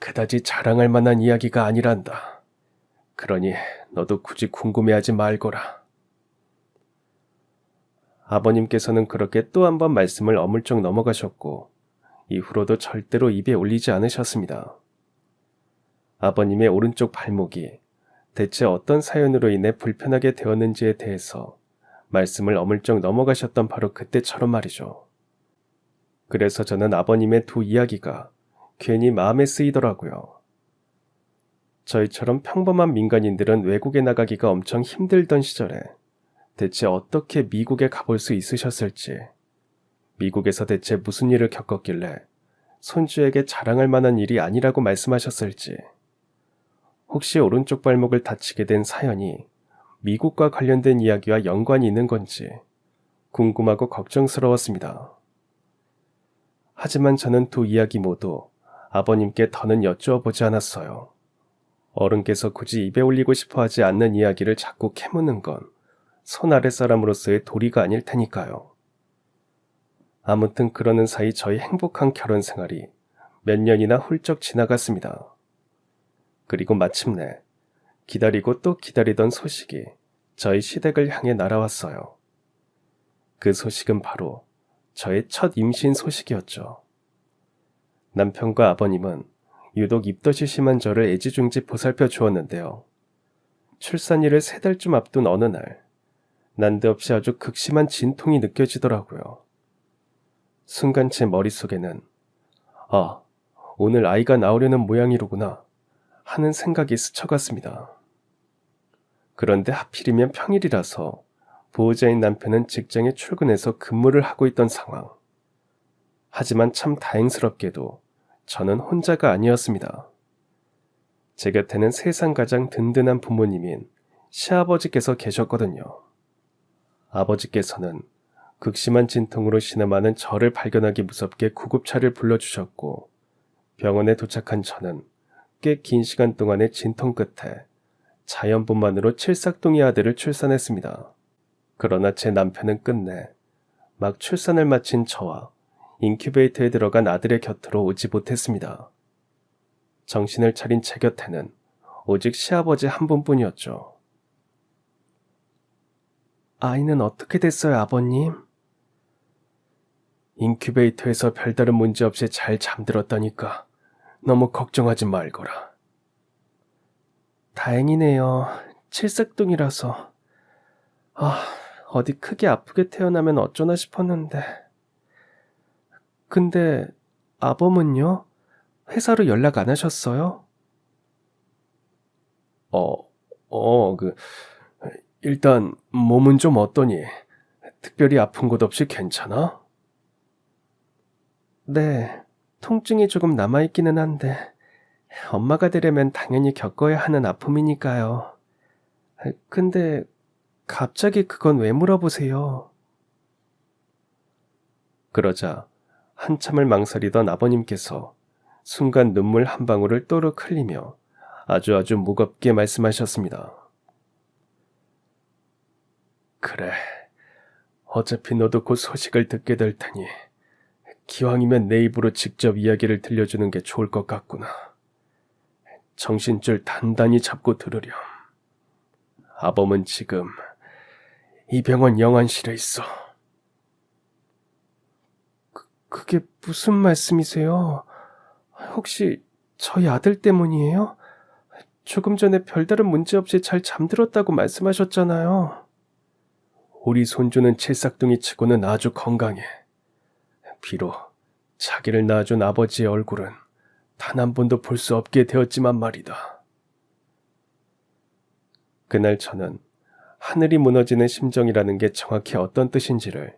그다지 자랑할 만한 이야기가 아니란다. 그러니 너도 굳이 궁금해하지 말거라. 아버님께서는 그렇게 또 한 번 말씀을 어물쩍 넘어가셨고 이후로도 절대로 입에 올리지 않으셨습니다. 아버님의 오른쪽 발목이 대체 어떤 사연으로 인해 불편하게 되었는지에 대해서 말씀을 어물쩍 넘어가셨던 바로 그때처럼 말이죠. 그래서 저는 아버님의 두 이야기가 괜히 마음에 쓰이더라고요. 저희처럼 평범한 민간인들은 외국에 나가기가 엄청 힘들던 시절에 대체 어떻게 미국에 가볼 수 있으셨을지, 미국에서 대체 무슨 일을 겪었길래 손주에게 자랑할 만한 일이 아니라고 말씀하셨을지, 혹시 오른쪽 발목을 다치게 된 사연이 미국과 관련된 이야기와 연관이 있는 건지 궁금하고 걱정스러웠습니다. 하지만 저는 두 이야기 모두 아버님께 더는 여쭈어 보지 않았어요. 어른께서 굳이 입에 올리고 싶어 하지 않는 이야기를 자꾸 캐묻는 건 손 아래 사람으로서의 도리가 아닐 테니까요. 아무튼 그러는 사이 저희 행복한 결혼 생활이 몇 년이나 훌쩍 지나갔습니다. 그리고 마침내 기다리고 또 기다리던 소식이 저희 시댁을 향해 날아왔어요. 그 소식은 바로 저의 첫 임신 소식이었죠. 남편과 아버님은 유독 입덧이 심한 저를 애지중지 보살펴 주었는데요. 출산일을 3달쯤 앞둔 어느 날, 난데없이 아주 극심한 진통이 느껴지더라고요. 순간 제 머릿속에는 아, 오늘 아이가 나오려는 모양이로구나 하는 생각이 스쳐갔습니다. 그런데 하필이면 평일이라서 보호자인 남편은 직장에 출근해서 근무를 하고 있던 상황. 하지만 참 다행스럽게도 저는 혼자가 아니었습니다. 제 곁에는 세상 가장 든든한 부모님인 시아버지께서 계셨거든요. 아버지께서는 극심한 진통으로 신음하는 저를 발견하기 무섭게 구급차를 불러주셨고 병원에 도착한 저는 꽤 긴 시간 동안의 진통 끝에 자연분만으로 칠삭둥이 아들을 출산했습니다. 그러나 제 남편은 끝내 막 출산을 마친 저와 인큐베이터에 들어간 아들의 곁으로 오지 못했습니다. 정신을 차린 제 곁에는 오직 시아버지 한 분뿐이었죠. 아이는 어떻게 됐어요, 아버님? 인큐베이터에서 별다른 문제 없이 잘 잠들었다니까 너무 걱정하지 말거라. 다행이네요. 칠색둥이라서. 어디 크게 아프게 태어나면 어쩌나 싶었는데. 근데 아범은요? 회사로 연락 안 하셨어요? 일단 몸은 좀 어떠니? 특별히 아픈 곳 없이 괜찮아? 네, 통증이 조금 남아있기는 한데 엄마가 되려면 당연히 겪어야 하는 아픔이니까요. 근데 갑자기 그건 왜 물어보세요? 그러자 한참을 망설이던 아버님께서 순간 눈물 한 방울을 또르륵 흘리며 아주 무겁게 말씀하셨습니다. 그래, 어차피 너도 곧 소식을 듣게 될 테니 기왕이면 내 입으로 직접 이야기를 들려주는 게 좋을 것 같구나. 정신줄 단단히 잡고 들으렴. 아범은 지금 이 병원 영안실에 있어. 그게 무슨 말씀이세요? 혹시 저희 아들 때문이에요? 조금 전에 별다른 문제 없이 잘 잠들었다고 말씀하셨잖아요. 우리 손주는 칠삭둥이 치고는 아주 건강해. 비록 자기를 낳아준 아버지의 얼굴은 단 한 번도 볼 수 없게 되었지만 말이다. 그날 저는 하늘이 무너지는 심정이라는 게 정확히 어떤 뜻인지를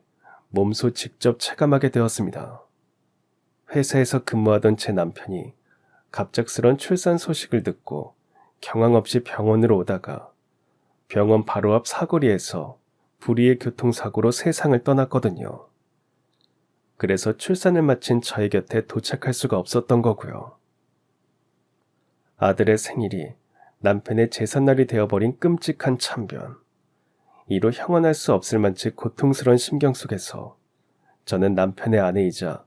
몸소 직접 체감하게 되었습니다. 회사에서 근무하던 제 남편이 갑작스런 출산 소식을 듣고 경황 없이 병원으로 오다가 병원 바로 앞 사거리에서 불의의 교통사고로 세상을 떠났거든요. 그래서 출산을 마친 저의 곁에 도착할 수가 없었던 거고요. 아들의 생일이 남편의 제삿날이 되어버린 끔찍한 참변. 이로 형언할 수 없을 만치 고통스러운 심경 속에서 저는 남편의 아내이자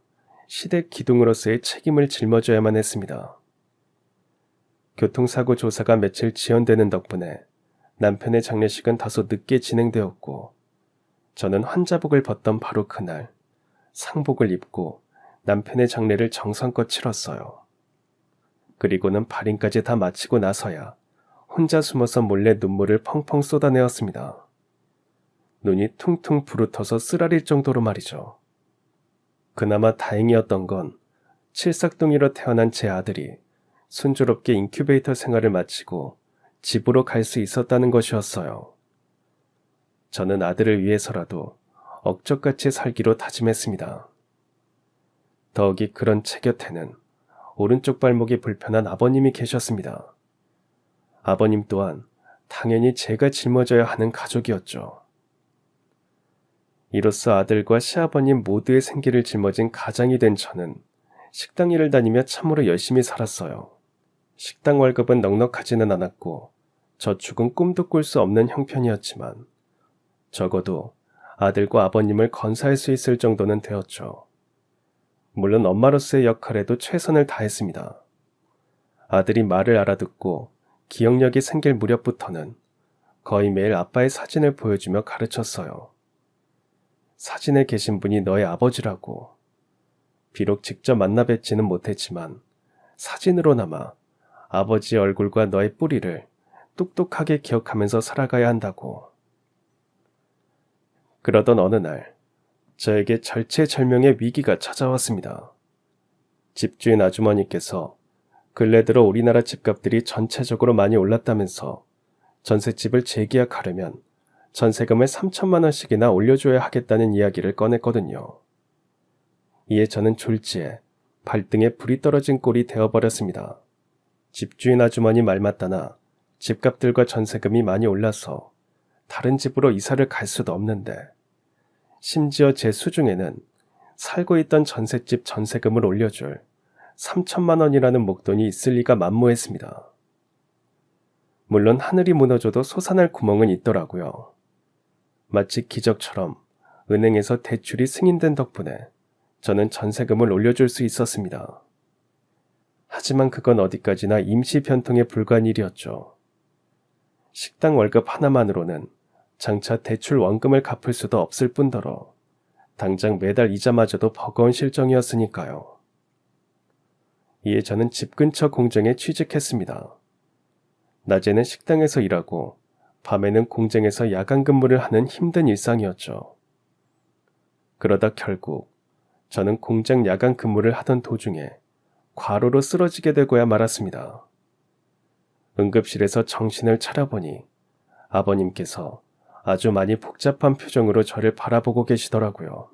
시댁 기둥으로서의 책임을 짊어져야만 했습니다. 교통사고 조사가 며칠 지연되는 덕분에 남편의 장례식은 다소 늦게 진행되었고, 저는 환자복을 벗던 바로 그날 상복을 입고 남편의 장례를 정성껏 치렀어요. 그리고는 발인까지 다 마치고 나서야 혼자 숨어서 몰래 눈물을 펑펑 쏟아내었습니다. 눈이 퉁퉁 부르터서 쓰라릴 정도로 말이죠. 그나마 다행이었던 건 칠삭둥이로 태어난 제 아들이 순조롭게 인큐베이터 생활을 마치고 집으로 갈 수 있었다는 것이었어요. 저는 아들을 위해서라도 억적같이 살기로 다짐했습니다. 더욱이 그런 제 곁에는 오른쪽 발목이 불편한 아버님이 계셨습니다. 아버님 또한 당연히 제가 짊어져야 하는 가족이었죠. 이로써 아들과 시아버님 모두의 생계를 짊어진 가장이 된 저는 식당 일을 다니며 참으로 열심히 살았어요. 식당 월급은 넉넉하지는 않았고 저축은 꿈도 꿀 수 없는 형편이었지만 적어도 아들과 아버님을 건사할 수 있을 정도는 되었죠. 물론 엄마로서의 역할에도 최선을 다했습니다. 아들이 말을 알아듣고 기억력이 생길 무렵부터는 거의 매일 아빠의 사진을 보여주며 가르쳤어요. 사진에 계신 분이 너의 아버지라고. 비록 직접 만나 뵙지는 못했지만 사진으로나마 아버지의 얼굴과 너의 뿌리를 똑똑하게 기억하면서 살아가야 한다고. 그러던 어느 날 저에게 절체절명의 위기가 찾아왔습니다. 집주인 아주머니께서 근래 들어 우리나라 집값들이 전체적으로 많이 올랐다면서 전셋집을 재계약하려면 전세금을 3천만 원씩이나 올려줘야 하겠다는 이야기를 꺼냈거든요. 이에 저는 졸지에 발등에 불이 떨어진 꼴이 되어버렸습니다. 집주인 아주머니 말 맞다나 집값들과 전세금이 많이 올라서 다른 집으로 이사를 갈 수도 없는데, 심지어 제 수중에는 살고 있던 전셋집 전세금을 올려줄 3천만 원이라는 목돈이 있을 리가 만무했습니다. 물론 하늘이 무너져도 솟아날 구멍은 있더라고요. 마치 기적처럼 은행에서 대출이 승인된 덕분에 저는 전세금을 올려줄 수 있었습니다. 하지만 그건 어디까지나 임시 변통에 불과한 일이었죠. 식당 월급 하나만으로는 장차 대출 원금을 갚을 수도 없을 뿐더러 당장 매달 이자마저도 버거운 실정이었으니까요. 이에 저는 집 근처 공장에 취직했습니다. 낮에는 식당에서 일하고 밤에는 공장에서 야간 근무를 하는 힘든 일상이었죠. 그러다 결국 저는 공장 야간 근무를 하던 도중에 과로로 쓰러지게 되고야 말았습니다. 응급실에서 정신을 차려보니 아버님께서 아주 많이 복잡한 표정으로 저를 바라보고 계시더라고요.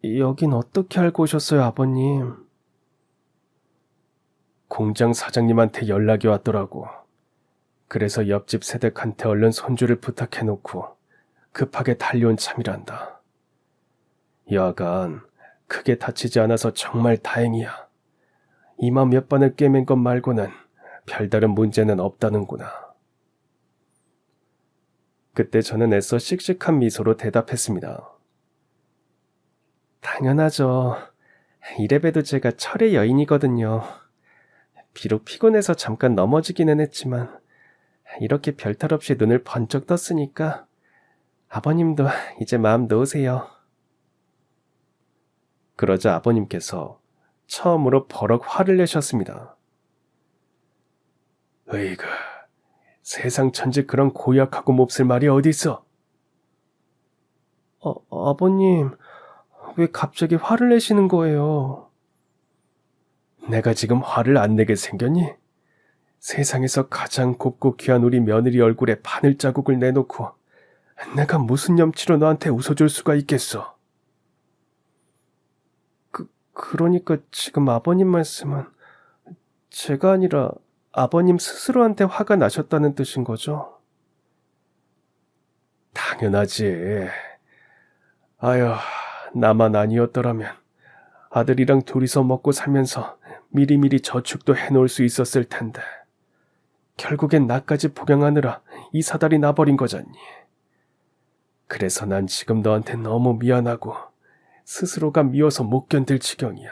여긴 어떻게 알고 오셨어요, 아버님? 공장 사장님한테 연락이 왔더라고. 그래서 옆집 세댁한테 얼른 손주를 부탁해놓고 급하게 달려온 참이란다. 여하간 크게 다치지 않아서 정말 다행이야. 이마 몇 번을 꿰맨 것 말고는 별다른 문제는 없다는구나. 그때 저는 애써 씩씩한 미소로 대답했습니다. 당연하죠. 이래봬도 제가 철의 여인이거든요. 비록 피곤해서 잠깐 넘어지기는 했지만 이렇게 별탈 없이 눈을 번쩍 떴으니까 아버님도 이제 마음 놓으세요. 그러자 아버님께서 처음으로 버럭 화를 내셨습니다. 으이그, 세상 천지 그런 고약하고 몹쓸 말이 어디 있어? 아버님, 왜 갑자기 화를 내시는 거예요? 내가 지금 화를 안 내게 생겼니? 세상에서 가장 곱고 귀한 우리 며느리 얼굴에 바늘 자국을 내놓고 내가 무슨 염치로 너한테 웃어줄 수가 있겠어? 그러니까 지금 아버님 말씀은 제가 아니라 아버님 스스로한테 화가 나셨다는 뜻인 거죠? 당연하지. 아휴, 나만 아니었더라면 아들이랑 둘이서 먹고 살면서 미리미리 저축도 해놓을 수 있었을 텐데 결국엔 나까지 복양하느라 이 사달이 나버린 거잖니. 그래서 난 지금 너한테 너무 미안하고 스스로가 미워서 못 견딜 지경이야.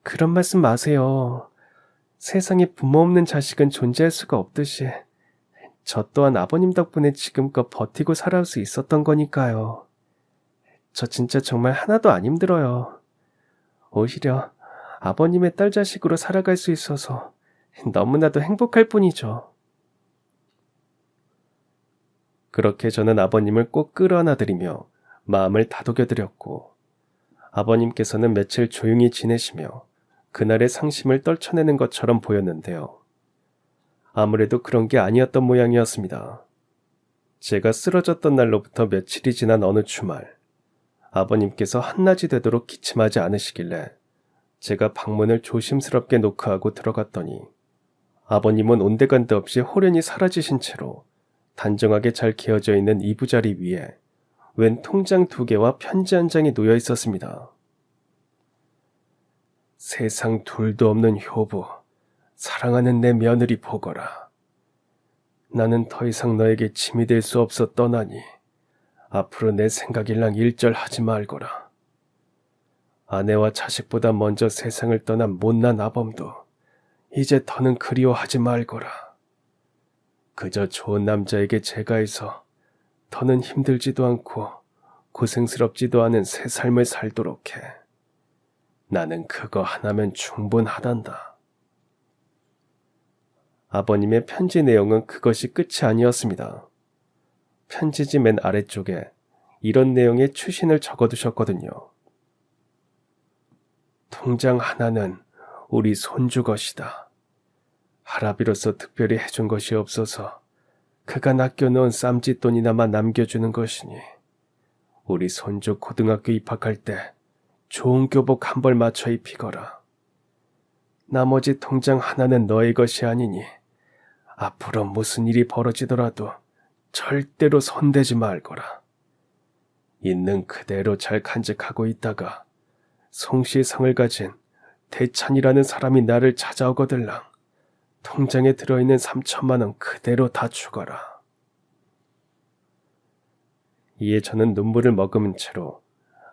그런 말씀 마세요. 세상에 부모 없는 자식은 존재할 수가 없듯이 저 또한 아버님 덕분에 지금껏 버티고 살아올 수 있었던 거니까요. 저 진짜 정말 하나도 안 힘들어요. 오히려 아버님의 딸 자식으로 살아갈 수 있어서 너무나도 행복할 뿐이죠. 그렇게 저는 아버님을 꼭 끌어안아드리며 마음을 다독여드렸고 아버님께서는 며칠 조용히 지내시며 그날의 상심을 떨쳐내는 것처럼 보였는데요. 아무래도 그런 게 아니었던 모양이었습니다. 제가 쓰러졌던 날로부터 며칠이 지난 어느 주말, 아버님께서 한낮이 되도록 기침하지 않으시길래 제가 방문을 조심스럽게 노크하고 들어갔더니 아버님은 온데간데 없이 호련히 사라지신 채로 단정하게 잘 개어져 있는 이부자리 위에 웬 통장 2개와 편지 한 장이 놓여 있었습니다. 세상 둘도 없는 효부, 사랑하는 내 며느리 보거라. 나는 더 이상 너에게 짐이 될 수 없어 떠나니 앞으로 내 생각일랑 일절하지 말거라. 아내와 자식보다 먼저 세상을 떠난 못난 아범도 이제 더는 그리워하지 말거라. 그저 좋은 남자에게 제가해서 더는 힘들지도 않고 고생스럽지도 않은 새 삶을 살도록 해. 나는 그거 하나면 충분하단다. 아버님의 편지 내용은 그것이 끝이 아니었습니다. 편지지 맨 아래쪽에 이런 내용의 추신을 적어두셨거든요. 통장 하나는 우리 손주 것이다. 할아비로서 특별히 해준 것이 없어서 그가 낚여놓은 쌈짓돈이나마 남겨주는 것이니 우리 손주 고등학교 입학할 때 좋은 교복 한 벌 맞춰 입히거라. 나머지 통장 하나는 너의 것이 아니니 앞으로 무슨 일이 벌어지더라도 절대로 손대지 말거라. 있는 그대로 잘 간직하고 있다가 송시성을 가진 대찬이라는 사람이 나를 찾아오거들랑 통장에 들어있는 3천만 원 그대로 다 주거라. 이에 저는 눈물을 머금은 채로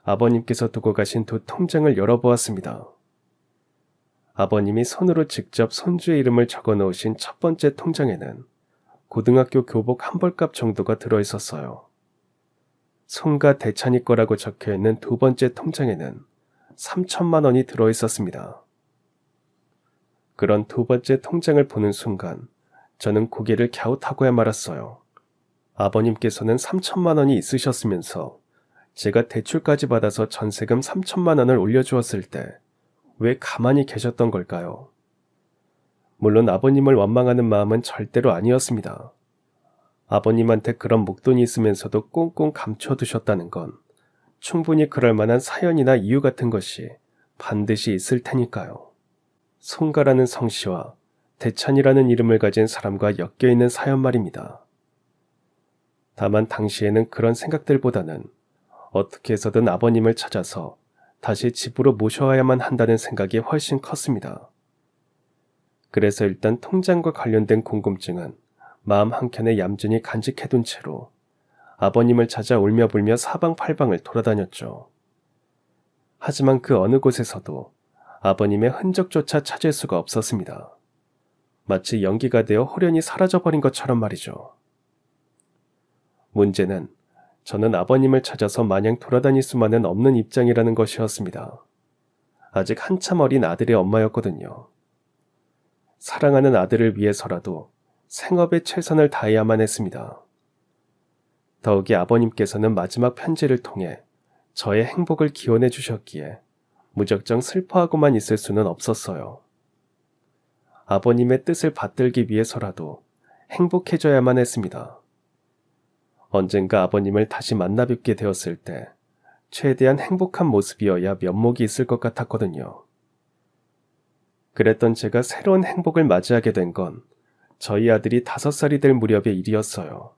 아버님께서 두고 가신 2 통장을 열어보았습니다. 아버님이 손으로 직접 손주의 이름을 적어 놓으신 첫 번째 통장에는 고등학교 교복 한 벌값 정도가 들어있었어요. 송가 대찬이 거라고 적혀있는 2 번째 통장에는 3천만 원이 들어있었습니다. 그런 2 번째 통장을 보는 순간 저는 고개를 갸웃하고야 말았어요. 아버님께서는 3천만 원이 있으셨으면서 제가 대출까지 받아서 전세금 3천만 원을 올려주었을 때 왜 가만히 계셨던 걸까요? 물론 아버님을 원망하는 마음은 절대로 아니었습니다. 아버님한테 그런 목돈이 있으면서도 꽁꽁 감춰두셨다는 건 충분히 그럴 만한 사연이나 이유 같은 것이 반드시 있을 테니까요. 송가라는 성씨와 대찬이라는 이름을 가진 사람과 엮여있는 사연 말입니다. 다만 당시에는 그런 생각들보다는 어떻게 해서든 아버님을 찾아서 다시 집으로 모셔와야만 한다는 생각이 훨씬 컸습니다. 그래서 일단 통장과 관련된 궁금증은 마음 한켠에 얌전히 간직해둔 채로 아버님을 찾아 울며불며 사방팔방을 돌아다녔죠. 하지만 그 어느 곳에서도 아버님의 흔적조차 찾을 수가 없었습니다. 마치 연기가 되어 홀연히 사라져버린 것처럼 말이죠. 문제는 저는 아버님을 찾아서 마냥 돌아다닐 수만은 없는 입장이라는 것이었습니다. 아직 한참 어린 아들의 엄마였거든요. 사랑하는 아들을 위해서라도 생업에 최선을 다해야만 했습니다. 더욱이 아버님께서는 마지막 편지를 통해 저의 행복을 기원해 주셨기에 무작정 슬퍼하고만 있을 수는 없었어요. 아버님의 뜻을 받들기 위해서라도 행복해져야만 했습니다. 언젠가 아버님을 다시 만나 뵙게 되었을 때 최대한 행복한 모습이어야 면목이 있을 것 같았거든요. 그랬던 제가 새로운 행복을 맞이하게 된 건 저희 아들이 5살이 될 무렵의 일이었어요.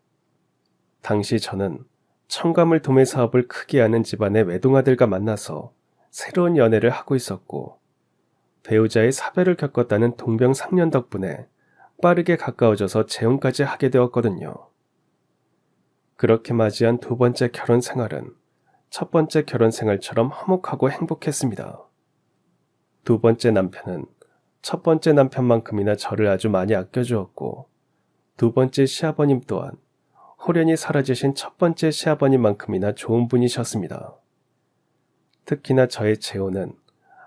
당시 저는 청가물 도매 사업을 크게 하는 집안의 외동아들과 만나서 새로운 연애를 하고 있었고, 배우자의 사별을 겪었다는 동병상련 덕분에 빠르게 가까워져서 재혼까지 하게 되었거든요. 그렇게 맞이한 2번째 결혼 생활은 첫 번째 결혼 생활처럼 화목하고 행복했습니다. 2번째 남편은 첫 번째 남편만큼이나 저를 아주 많이 아껴주었고, 2번째 시아버님 또한 홀연히 사라지신 첫 번째 시아버님만큼이나 좋은 분이셨습니다. 특히나 저의 재혼은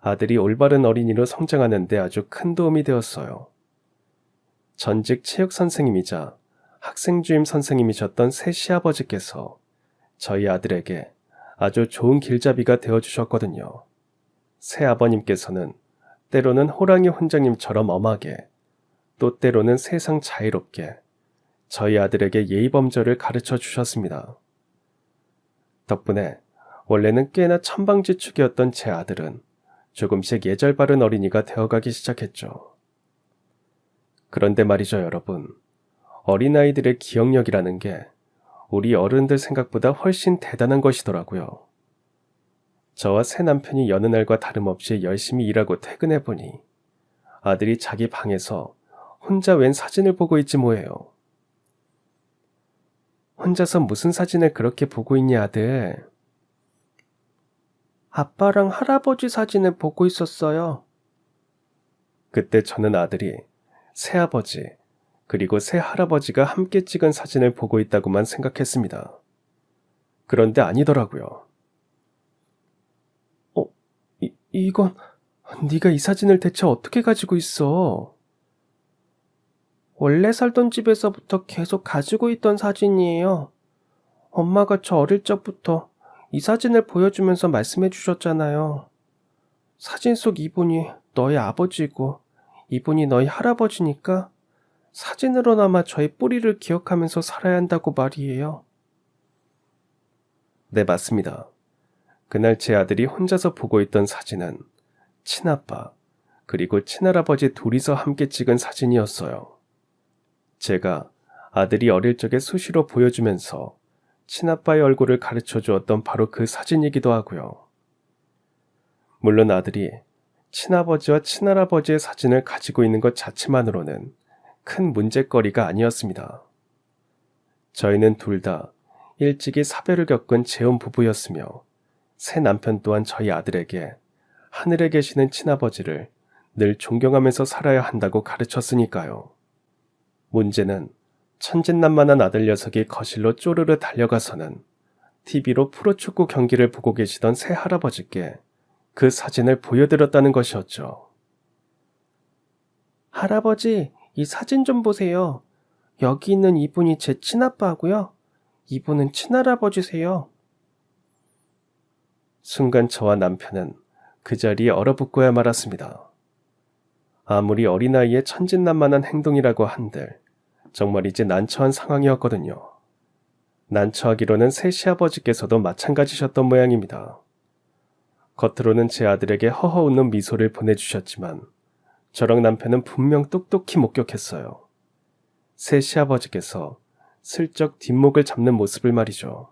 아들이 올바른 어린이로 성장하는 데 아주 큰 도움이 되었어요. 전직 체육선생님이자 학생주임 선생님이셨던 새 시아버지께서 저희 아들에게 아주 좋은 길잡이가 되어주셨거든요. 새 아버님께서는 때로는 호랑이 훈장님처럼 엄하게, 또 때로는 세상 자유롭게 저희 아들에게 예의범절을 가르쳐 주셨습니다. 덕분에 원래는 꽤나 천방지축이었던 제 아들은 조금씩 예절 바른 어린이가 되어가기 시작했죠. 그런데 말이죠, 여러분. 어린아이들의 기억력이라는 게 우리 어른들 생각보다 훨씬 대단한 것이더라고요. 저와 새 남편이 여느 날과 다름없이 열심히 일하고 퇴근해보니 아들이 자기 방에서 혼자 웬 사진을 보고 있지 뭐예요. 혼자서 무슨 사진을 그렇게 보고 있니, 아들? 아빠랑 할아버지 사진을 보고 있었어요. 그때 저는 아들이 새아버지 그리고 새할아버지가 함께 찍은 사진을 보고 있다고만 생각했습니다. 그런데 아니더라고요. 이건 네가 이 사진을 대체 어떻게 가지고 있어? 원래 살던 집에서부터 계속 가지고 있던 사진이에요. 엄마가 저 어릴 적부터 이 사진을 보여주면서 말씀해 주셨잖아요. 사진 속 이분이 너희 아버지고 이분이 너희 할아버지니까 사진으로나마 저의 뿌리를 기억하면서 살아야 한다고 말이에요. 네, 맞습니다. 그날 제 아들이 혼자서 보고 있던 사진은 친아빠 그리고 친할아버지 둘이서 함께 찍은 사진이었어요. 제가 아들이 어릴 적에 수시로 보여주면서 친아빠의 얼굴을 가르쳐 주었던 바로 그 사진이기도 하고요. 물론 아들이 친아버지와 친할아버지의 사진을 가지고 있는 것 자체만으로는 큰 문제거리가 아니었습니다. 저희는 둘 다 일찍이 사별을 겪은 재혼 부부였으며 새 남편 또한 저희 아들에게 하늘에 계시는 친아버지를 늘 존경하면서 살아야 한다고 가르쳤으니까요. 문제는 천진난만한 아들 녀석이 거실로 쪼르르 달려가서는 TV로 프로축구 경기를 보고 계시던 새 할아버지께 그 사진을 보여드렸다는 것이었죠. 할아버지, 이 사진 좀 보세요. 여기 있는 이분이 제 친아빠고요. 이분은 친할아버지세요. 순간 저와 남편은 그 자리에 얼어붙고야 말았습니다. 아무리 어린아이의 천진난만한 행동이라고 한들 정말 이제 난처한 상황이었거든요. 난처하기로는 새 시아버지께서도 마찬가지셨던 모양입니다. 겉으로는 제 아들에게 허허 웃는 미소를 보내주셨지만 저랑 남편은 분명 똑똑히 목격했어요. 새 시아버지께서 슬쩍 뒷목을 잡는 모습을 말이죠.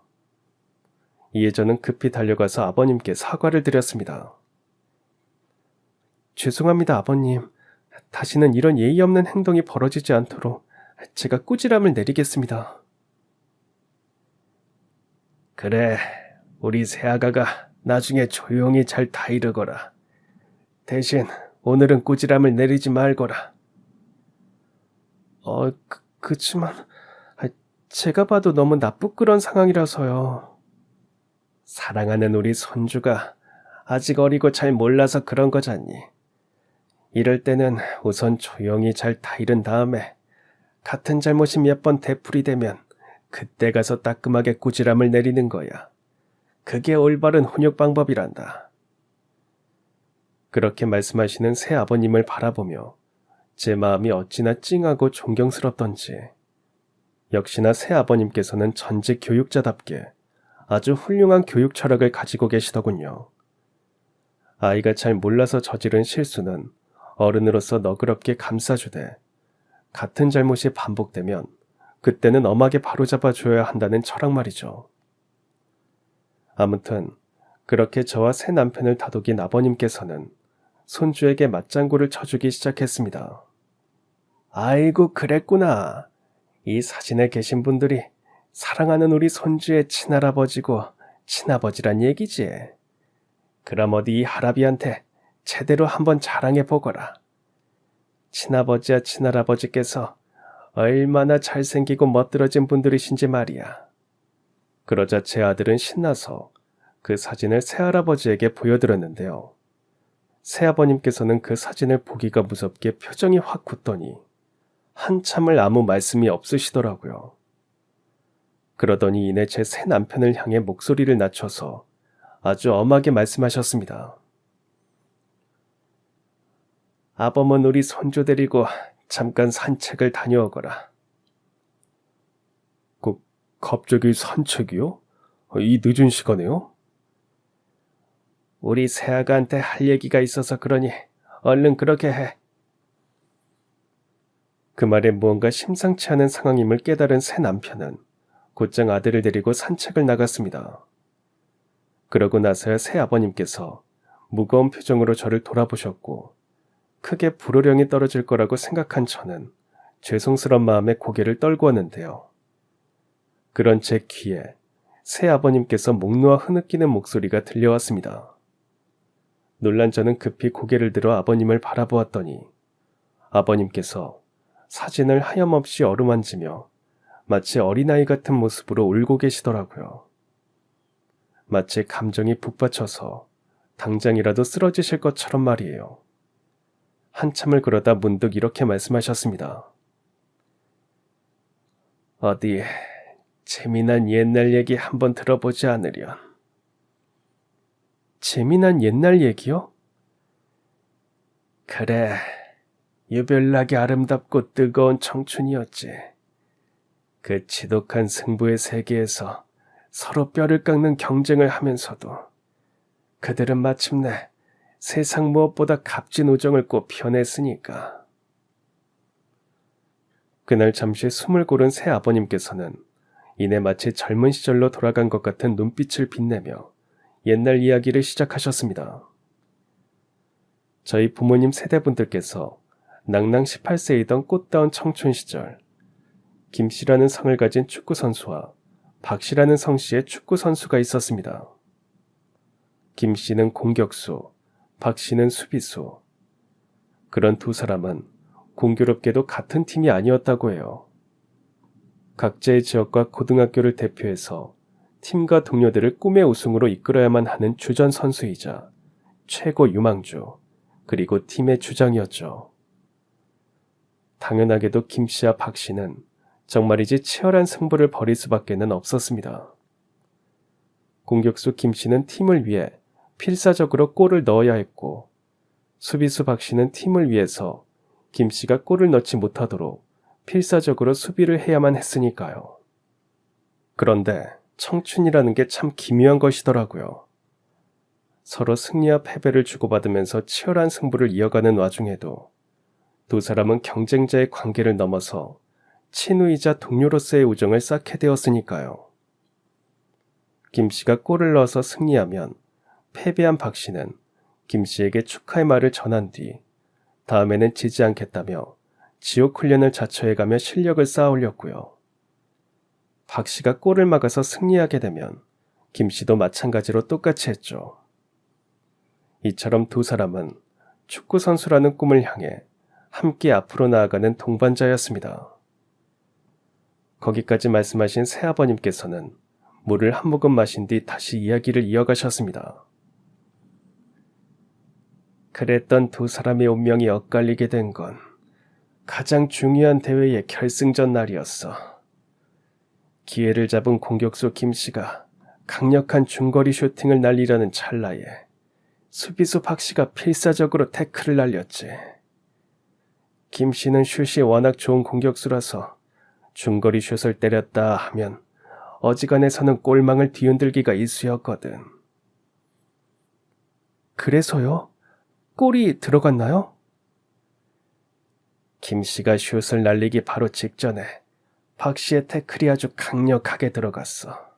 이에 저는 급히 달려가서 아버님께 사과를 드렸습니다. 죄송합니다, 아버님. 다시는 이런 예의 없는 행동이 벌어지지 않도록 제가 꾸지람을 내리겠습니다. 그래, 우리 새아가가 나중에 조용히 잘 다이르거라. 대신 오늘은 꾸지람을 내리지 말거라. 그치만 아, 제가 봐도 너무 나쁘끄러운 상황이라서요. 사랑하는 우리 손주가 아직 어리고 잘 몰라서 그런 거잖니. 이럴 때는 우선 조용히 잘 다이른 다음에 같은 잘못이 몇 번 되풀이되면 그때 가서 따끔하게 꾸지람을 내리는 거야. 그게 올바른 훈육 방법이란다. 그렇게 말씀하시는 새 아버님을 바라보며 제 마음이 어찌나 찡하고 존경스럽던지. 역시나 새 아버님께서는 전직 교육자답게 아주 훌륭한 교육 철학을 가지고 계시더군요. 아이가 잘 몰라서 저지른 실수는 어른으로서 너그럽게 감싸주되 같은 잘못이 반복되면 그때는 엄하게 바로잡아줘야 한다는 철학 말이죠. 아무튼 그렇게 저와 새 남편을 다독인 아버님께서는 손주에게 맞장구를 쳐주기 시작했습니다. 아이고 그랬구나. 이 사진에 계신 분들이 사랑하는 우리 손주의 친할아버지고 친아버지란 얘기지. 그럼 어디 이 할아비한테 제대로 한번 자랑해 보거라. 친아버지와 친할아버지께서 얼마나 잘생기고 멋들어진 분들이신지 말이야. 그러자 제 아들은 신나서 그 사진을 새할아버지에게 보여드렸는데요. 새아버님께서는 그 사진을 보기가 무섭게 표정이 확 굳더니 한참을 아무 말씀이 없으시더라고요. 그러더니 이내 제 새 남편을 향해 목소리를 낮춰서 아주 엄하게 말씀하셨습니다. 아범은 우리 손주 데리고 잠깐 산책을 다녀오거라. 갑자기 산책이요? 이 늦은 시간에요? 우리 새아가한테 할 얘기가 있어서 그러니 얼른 그렇게 해. 그 말에 무언가 심상치 않은 상황임을 깨달은 새 남편은 곧장 아들을 데리고 산책을 나갔습니다. 그러고 나서야 새 아버님께서 무거운 표정으로 저를 돌아보셨고 크게 불호령이 떨어질 거라고 생각한 저는 죄송스런 마음에 고개를 떨구었는데요. 그런 제 귀에 새 아버님께서 목 놓아 흐느끼는 목소리가 들려왔습니다. 놀란 저는 급히 고개를 들어 아버님을 바라보았더니 아버님께서 사진을 하염없이 어루만지며 마치 어린아이 같은 모습으로 울고 계시더라고요. 마치 감정이 북받쳐서 당장이라도 쓰러지실 것처럼 말이에요. 한참을 그러다 문득 이렇게 말씀하셨습니다. 어디 재미난 옛날 얘기 한번 들어보지 않으련. 재미난 옛날 얘기요? 그래, 유별나게 아름답고 뜨거운 청춘이었지. 그 지독한 승부의 세계에서 서로 뼈를 깎는 경쟁을 하면서도 그들은 마침내 세상 무엇보다 값진 우정을 꼭 펴냈으니까. 그날 잠시 숨을 고른 새 아버님께서는 이내 마치 젊은 시절로 돌아간 것 같은 눈빛을 빛내며 옛날 이야기를 시작하셨습니다. 저희 부모님 세대분들께서 낭낭 18세이던 꽃다운 청춘 시절 김씨라는 성을 가진 축구선수와 박씨라는 성씨의 축구선수가 있었습니다. 김씨는 공격수, 박씨는 수비수. 그런 두 사람은 공교롭게도 같은 팀이 아니었다고 해요. 각자의 지역과 고등학교를 대표해서 팀과 동료들을 꿈의 우승으로 이끌어야만 하는 주전 선수이자 최고 유망주, 그리고 팀의 주장이었죠. 당연하게도 김씨와 박씨는 정말이지 치열한 승부를 벌일 수밖에는 없었습니다. 공격수 김씨는 팀을 위해 필사적으로 골을 넣어야 했고 수비수 박씨는 팀을 위해서 김씨가 골을 넣지 못하도록 필사적으로 수비를 해야만 했으니까요. 그런데 청춘이라는 게 참 기묘한 것이더라고요. 서로 승리와 패배를 주고받으면서 치열한 승부를 이어가는 와중에도 두 사람은 경쟁자의 관계를 넘어서 친우이자 동료로서의 우정을 쌓게 되었으니까요. 김씨가 골을 넣어서 승리하면 패배한 박씨는 김씨에게 축하의 말을 전한 뒤 다음에는 지지 않겠다며 지옥 훈련을 자처해가며 실력을 쌓아올렸고요. 박씨가 골을 막아서 승리하게 되면 김씨도 마찬가지로 똑같이 했죠. 이처럼 두 사람은 축구선수라는 꿈을 향해 함께 앞으로 나아가는 동반자였습니다. 거기까지 말씀하신 새아버님께서는 물을 한 모금 마신 뒤 다시 이야기를 이어가셨습니다. 그랬던 두 사람의 운명이 엇갈리게 된 건 가장 중요한 대회의 결승전 날이었어. 기회를 잡은 공격수 김씨가 강력한 중거리 슈팅을 날리려는 찰나에 수비수 박씨가 필사적으로 태클을 날렸지. 김씨는 슛이 워낙 좋은 공격수라서 중거리 슛을 때렸다 하면 어지간해서는 골망을 뒤흔들기가 일쑤였거든. 그래서요? 골이 들어갔나요? 김씨가 슛을 날리기 바로 직전에 박씨의 태클이 아주 강력하게 들어갔어.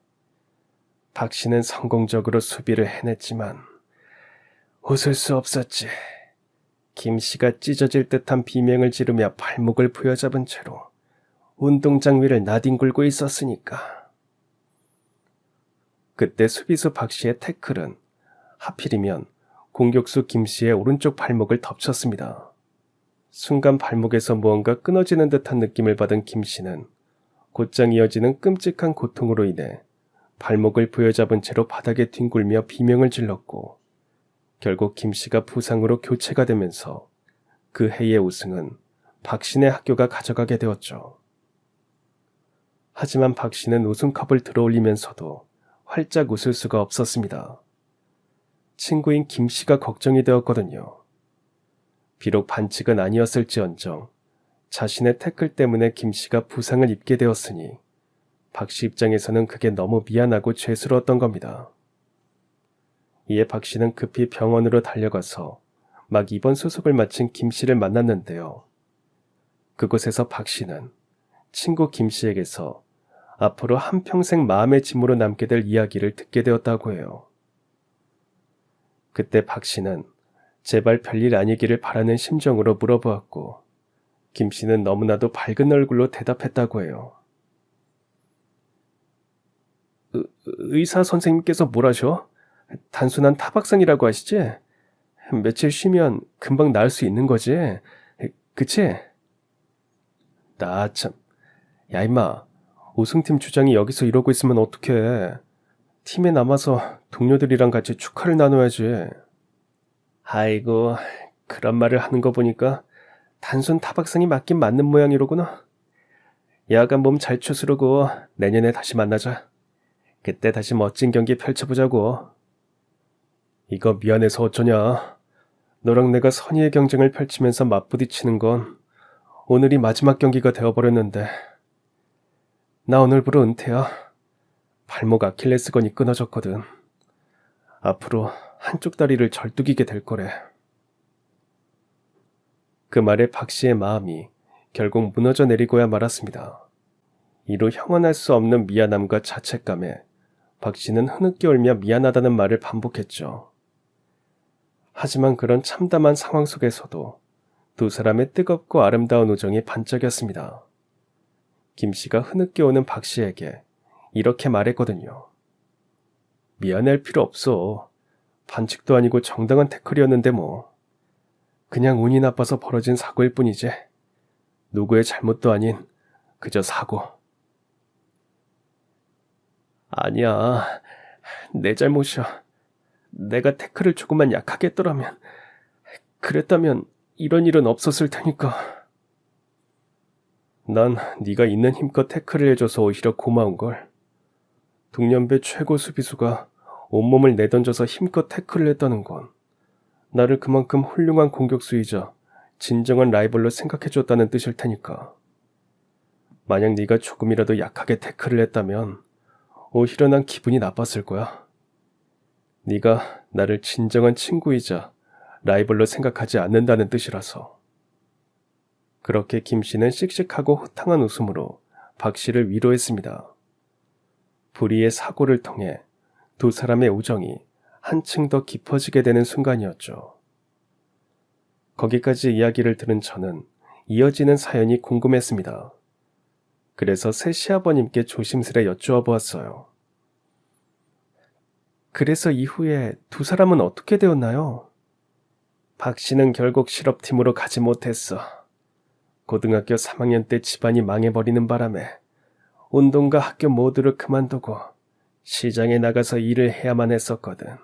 박씨는 성공적으로 수비를 해냈지만 웃을 수 없었지. 김씨가 찢어질 듯한 비명을 지르며 발목을 부여잡은 채로 운동장 위를 나뒹굴고 있었으니까. 그때 수비수 박씨의 태클은 하필이면 공격수 김씨의 오른쪽 발목을 덮쳤습니다. 순간 발목에서 무언가 끊어지는 듯한 느낌을 받은 김씨는 곧장 이어지는 끔찍한 고통으로 인해 발목을 부여잡은 채로 바닥에 뒹굴며 비명을 질렀고 결국 김씨가 부상으로 교체가 되면서 그 해의 우승은 박씨네 학교가 가져가게 되었죠. 하지만 박씨는 우승컵을 들어올리면서도 활짝 웃을 수가 없었습니다. 친구인 김씨가 걱정이 되었거든요. 비록 반칙은 아니었을지언정 자신의 태클 때문에 김씨가 부상을 입게 되었으니 박씨 입장에서는 그게 너무 미안하고 죄스러웠던 겁니다. 이에 박씨는 급히 병원으로 달려가서 막 입원 수속을 마친 김씨를 만났는데요. 그곳에서 박씨는 친구 김씨에게서 앞으로 한평생 마음의 짐으로 남게 될 이야기를 듣게 되었다고 해요. 그때 박씨는 제발 별일 아니기를 바라는 심정으로 물어보았고 김씨는 너무나도 밝은 얼굴로 대답했다고 해요. 의사 선생님께서 뭐라셔? 단순한 타박상이라고 하시지? 며칠 쉬면 금방 나을 수 있는 거지? 그치? 나 참... 야 임마, 우승팀 주장이 여기서 이러고 있으면 어떡해. 팀에 남아서 동료들이랑 같이 축하를 나눠야지. 아이고, 그런 말을 하는 거 보니까 단순 타박상이 맞긴 맞는 모양이로구나. 야간 몸 잘 추스르고 내년에 다시 만나자. 그때 다시 멋진 경기 펼쳐보자고. 이거 미안해서 어쩌냐. 너랑 내가 선의의 경쟁을 펼치면서 맞부딪히는 건 오늘이 마지막 경기가 되어버렸는데 나 오늘부로 은퇴야. 발목 아킬레스건이 끊어졌거든. 앞으로 한쪽 다리를 절뚝이게 될 거래. 그 말에 박씨의 마음이 결국 무너져 내리고야 말았습니다. 이로 형언할 수 없는 미안함과 자책감에 박씨는 흐느껴 울며 미안하다는 말을 반복했죠. 하지만 그런 참담한 상황 속에서도 두 사람의 뜨겁고 아름다운 우정이 반짝였습니다. 김씨가 흐느껴 오는 박씨에게 이렇게 말했거든요. 미안할 필요 없어. 반칙도 아니고 정당한 태클이었는데 뭐. 그냥 운이 나빠서 벌어진 사고일 뿐이지. 누구의 잘못도 아닌 그저 사고. 아니야. 내 잘못이야. 내가 태클을 조금만 약하게 했더라면, 그랬다면 이런 일은 없었을 테니까. 난 네가 있는 힘껏 태클을 해줘서 오히려 고마운걸. 동년배 최고 수비수가 온몸을 내던져서 힘껏 태클을 했다는 건 나를 그만큼 훌륭한 공격수이자 진정한 라이벌로 생각해줬다는 뜻일 테니까. 만약 네가 조금이라도 약하게 태클을 했다면 오히려 난 기분이 나빴을 거야. 네가 나를 진정한 친구이자 라이벌로 생각하지 않는다는 뜻이라서. 그렇게 김씨는 씩씩하고 호탕한 웃음으로 박씨를 위로했습니다. 불의의 사고를 통해 두 사람의 우정이 한층 더 깊어지게 되는 순간이었죠. 거기까지 이야기를 들은 저는 이어지는 사연이 궁금했습니다. 그래서 새 시아버님께 조심스레 여쭈어 보았어요. 그래서 이후에 두 사람은 어떻게 되었나요? 박씨는 결국 실업팀으로 가지 못했어. 고등학교 3학년 때 집안이 망해버리는 바람에 운동과 학교 모두를 그만두고 시장에 나가서 일을 해야만 했었거든.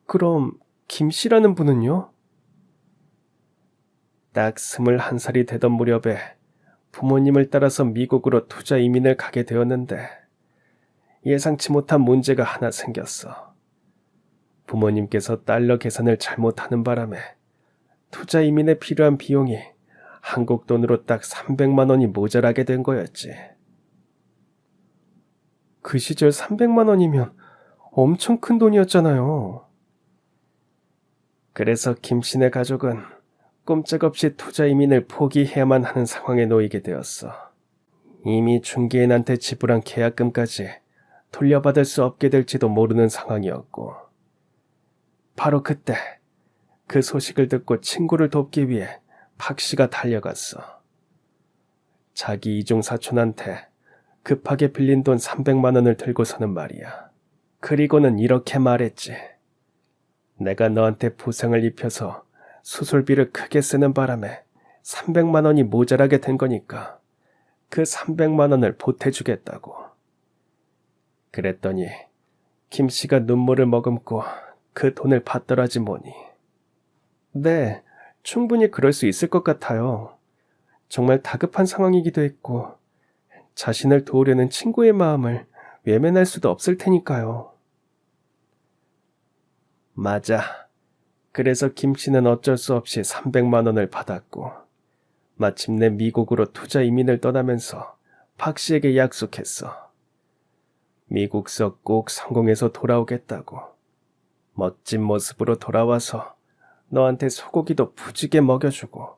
그럼 김 씨라는 분은요? 딱 21살이 되던 무렵에 부모님을 따라서 미국으로 투자 이민을 가게 되었는데 예상치 못한 문제가 하나 생겼어. 부모님께서 달러 계산을 잘못하는 바람에 투자 이민에 필요한 비용이 한국 돈으로 딱 300만 원이 모자라게 된 거였지. 그 시절 300만 원이면 엄청 큰 돈이었잖아요. 그래서 김 씨네 가족은 꼼짝없이 투자 이민을 포기해야만 하는 상황에 놓이게 되었어. 이미 중개인한테 지불한 계약금까지 돌려받을 수 없게 될지도 모르는 상황이었고, 바로 그때 그 소식을 듣고 친구를 돕기 위해 박 씨가 달려갔어. 자기 이종 사촌한테 급하게 빌린 돈 300만 원을 들고서는 말이야. 그리고는 이렇게 말했지. 내가 너한테 부상을 입혀서 수술비를 크게 쓰는 바람에 300만 원이 모자라게 된 거니까 그 300만 원을 보태주겠다고. 그랬더니 김 씨가 눈물을 머금고 그 돈을 받더라지 뭐니. 네, 충분히 그럴 수 있을 것 같아요. 정말 다급한 상황이기도 했고 자신을 도우려는 친구의 마음을 외면할 수도 없을 테니까요. 맞아. 그래서 김 씨는 어쩔 수 없이 300만 원을 받았고 마침내 미국으로 투자 이민을 떠나면서 박 씨에게 약속했어. 미국서 꼭 성공해서 돌아오겠다고. 멋진 모습으로 돌아와서 너한테 소고기도 푸지게 먹여주고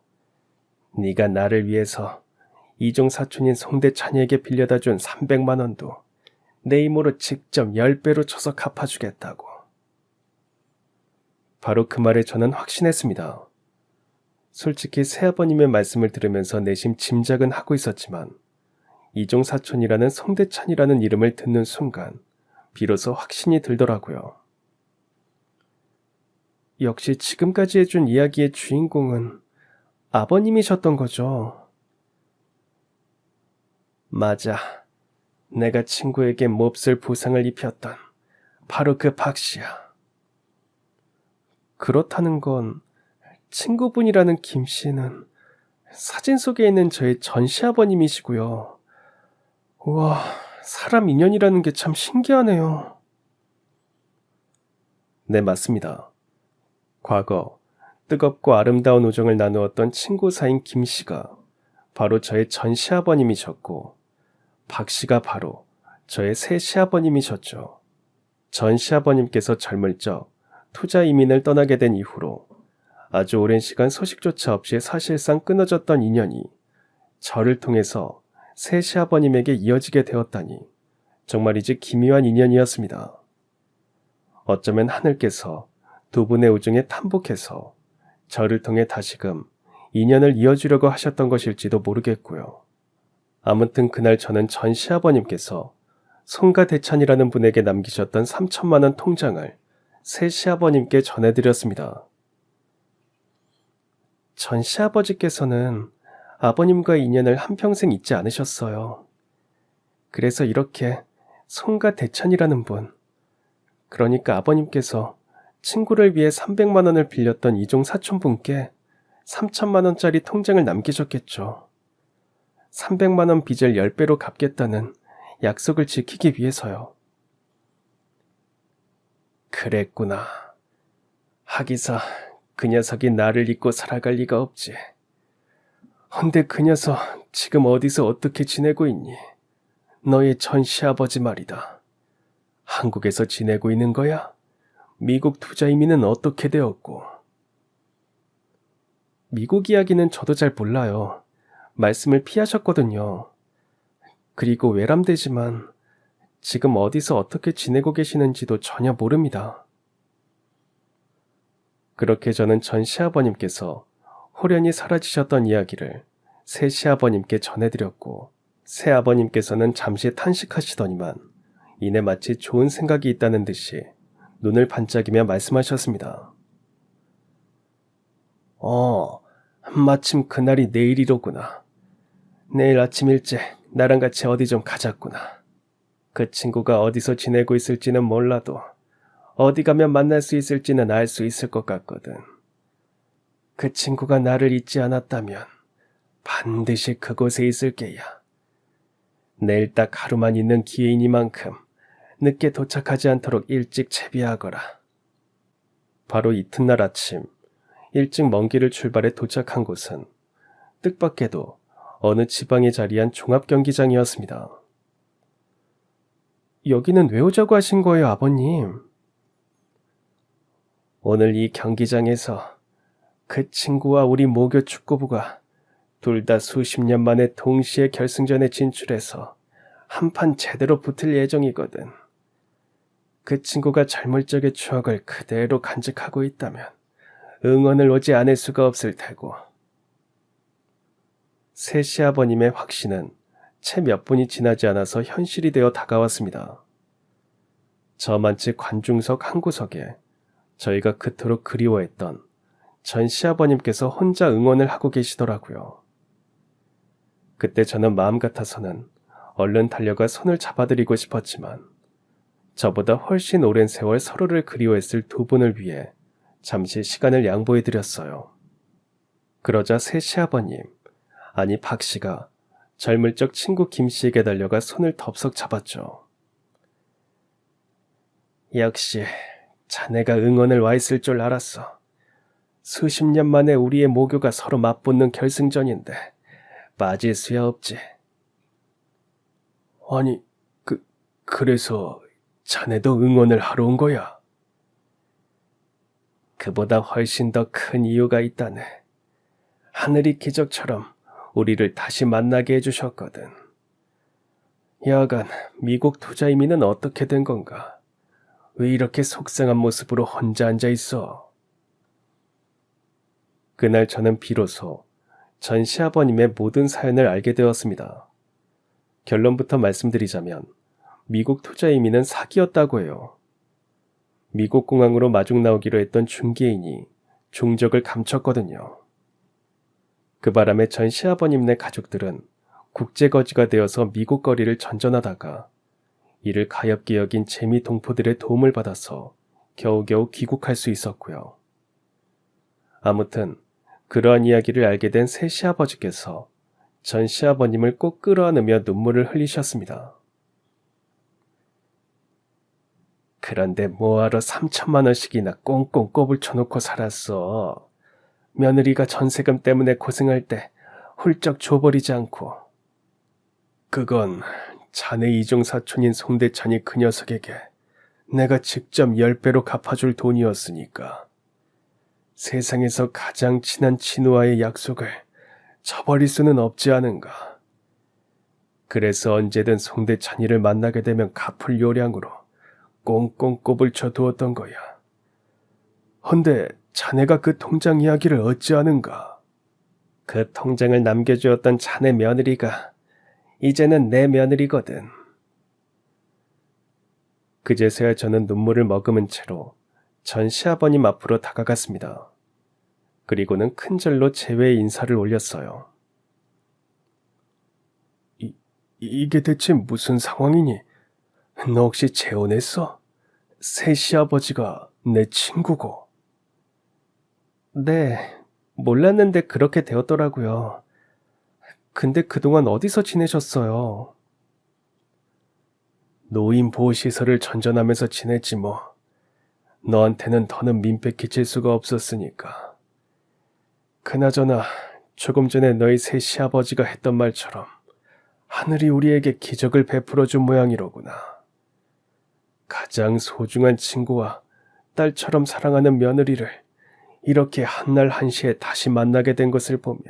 네가 나를 위해서 이종 사촌인 송대찬이에게 빌려다 준 300만 원도 내 힘으로 직접 10배로 쳐서 갚아주겠다고. 바로 그 말에 저는 확신했습니다. 솔직히 새아버님의 말씀을 들으면서 내심 짐작은 하고 있었지만 이종 사촌이라는 송대찬이라는 이름을 듣는 순간 비로소 확신이 들더라고요. 역시 지금까지 해준 이야기의 주인공은 아버님이셨던 거죠. 맞아. 내가 친구에게 몹쓸 부상을 입혔던 바로 그 박 씨야. 그렇다는 건 친구분이라는 김 씨는 사진 속에 있는 저의 전 시아버님이시고요. 우와, 사람 인연이라는 게 참 신기하네요. 네, 맞습니다. 과거 뜨겁고 아름다운 우정을 나누었던 친구 사이인 김 씨가 바로 저의 전 시아버님이셨고 박 씨가 바로 저의 새 시아버님이셨죠. 전 시아버님께서 젊을 적 투자 이민을 떠나게 된 이후로 아주 오랜 시간 소식조차 없이 사실상 끊어졌던 인연이 저를 통해서 새 시아버님에게 이어지게 되었다니 정말이지 기묘한 인연이었습니다. 어쩌면 하늘께서 두 분의 우정에 탐복해서 저를 통해 다시금 인연을 이어주려고 하셨던 것일지도 모르겠고요. 아무튼 그날 저는 전 시아버님께서 송가대찬이라는 분에게 남기셨던 3천만 원 통장을 새 시아버님께 전해드렸습니다. 전 시아버지께서는 아버님과의 인연을 한평생 잊지 않으셨어요. 그래서 이렇게 송가대찬이라는 분, 그러니까 아버님께서 친구를 위해 300만 원을 빌렸던 이종 사촌분께 3천만 원짜리 통장을 남기셨겠죠. 300만 원 빚을 10배로 갚겠다는 약속을 지키기 위해서요. 그랬구나. 하기사 그 녀석이 나를 잊고 살아갈 리가 없지. 헌데 그 녀석 지금 어디서 어떻게 지내고 있니? 너의 전 시아버지 말이다. 한국에서 지내고 있는 거야? 미국 투자 이민은 어떻게 되었고? 미국 이야기는 저도 잘 몰라요. 말씀을 피하셨거든요. 그리고 외람되지만 지금 어디서 어떻게 지내고 계시는지도 전혀 모릅니다. 그렇게 저는 전 시아버님께서 호련히 사라지셨던 이야기를 새 시아버님께 전해드렸고 새 아버님께서는 잠시 탄식하시더니만 이내 마치 좋은 생각이 있다는 듯이 눈을 반짝이며 말씀하셨습니다. 마침 그날이 내일이로구나. 내일 아침 일찍 나랑 같이 어디 좀 가자꾸나. 그 친구가 어디서 지내고 있을지는 몰라도 어디 가면 만날 수 있을지는 알 수 있을 것 같거든. 그 친구가 나를 잊지 않았다면 반드시 그곳에 있을 게야. 내일 딱 하루만 있는 기회이니만큼 늦게 도착하지 않도록 일찍 채비하거라. 바로 이튿날 아침, 일찍 먼 길을 출발해 도착한 곳은 뜻밖에도 어느 지방에 자리한 종합경기장이었습니다. 여기는 왜 오자고 하신 거예요, 아버님? 오늘 이 경기장에서 그 친구와 우리 모교 축구부가 둘 다 수십 년 만에 동시에 결승전에 진출해서 한판 제대로 붙을 예정이거든. 그 친구가 젊을 적의 추억을 그대로 간직하고 있다면 응원을 오지 않을 수가 없을 테고. 새 시아버님의 확신은 채 몇 분이 지나지 않아서 현실이 되어 다가왔습니다. 저만치 관중석 한 구석에 저희가 그토록 그리워했던 전 시아버님께서 혼자 응원을 하고 계시더라고요. 그때 저는 마음 같아서는 얼른 달려가 손을 잡아드리고 싶었지만 저보다 훨씬 오랜 세월 서로를 그리워했을 두 분을 위해 잠시 시간을 양보해드렸어요. 그러자 새 시아버님, 아니 박 씨가 젊을 적 친구 김 씨에게 달려가 손을 덥석 잡았죠. 역시 자네가 응원을 와 있을 줄 알았어. 수십 년 만에 우리의 모교가 서로 맞붙는 결승전인데 빠질 수야 없지. 아니, 그래서 자네도 응원을 하러 온 거야? 그보다 훨씬 더 큰 이유가 있다네. 하늘이 기적처럼 우리를 다시 만나게 해주셨거든. 여하간 미국 투자이민은 어떻게 된 건가? 왜 이렇게 속상한 모습으로 혼자 앉아 있어? 그날 저는 비로소 전 시아버님의 모든 사연을 알게 되었습니다. 결론부터 말씀드리자면 미국 투자이민은 사기였다고 해요. 미국 공항으로 마중 나오기로 했던 중개인이 종적을 감췄거든요. 그 바람에 전 시아버님네 가족들은 국제거지가 되어서 미국 거리를 전전하다가 이를 가엾게 여긴 재미 동포들의 도움을 받아서 겨우겨우 귀국할 수 있었고요. 아무튼 그러한 이야기를 알게 된 새 시아버지께서 전 시아버님을 꼭 끌어안으며 눈물을 흘리셨습니다. 그런데 뭐하러 3천만 원씩이나 꽁꽁 꼽을 쳐놓고 살았어. 며느리가 전세금 때문에 고생할 때 훌쩍 줘버리지 않고. 그건 자네 이종사촌인 송대찬이 그 녀석에게 내가 직접 10배로 갚아줄 돈이었으니까. 세상에서 가장 친한 친우와의 약속을 저버릴 수는 없지 않은가. 그래서 언제든 송대찬이를 만나게 되면 갚을 요량으로 꽁꽁 꼽을 쳐두었던 거야. 헌데 자네가 그 통장 이야기를 어찌하는가? 그 통장을 남겨주었던 자네 며느리가 이제는 내 며느리거든. 그제서야 저는 눈물을 머금은 채로 전 시아버님 앞으로 다가갔습니다. 그리고는 큰절로 제외의 인사를 올렸어요. 이게 대체 무슨 상황이니? 너 혹시 재혼했어? 새 시아버지가 내 친구고. 네, 몰랐는데 그렇게 되었더라고요. 근데 그동안 어디서 지내셨어요? 노인보호시설을 전전하면서 지냈지 뭐. 너한테는 더는 민폐 끼칠 수가 없었으니까. 그나저나 조금 전에 너희 새 시아버지가 했던 말처럼 하늘이 우리에게 기적을 베풀어 준 모양이로구나. 가장 소중한 친구와 딸처럼 사랑하는 며느리를 이렇게 한날 한시에 다시 만나게 된 것을 보면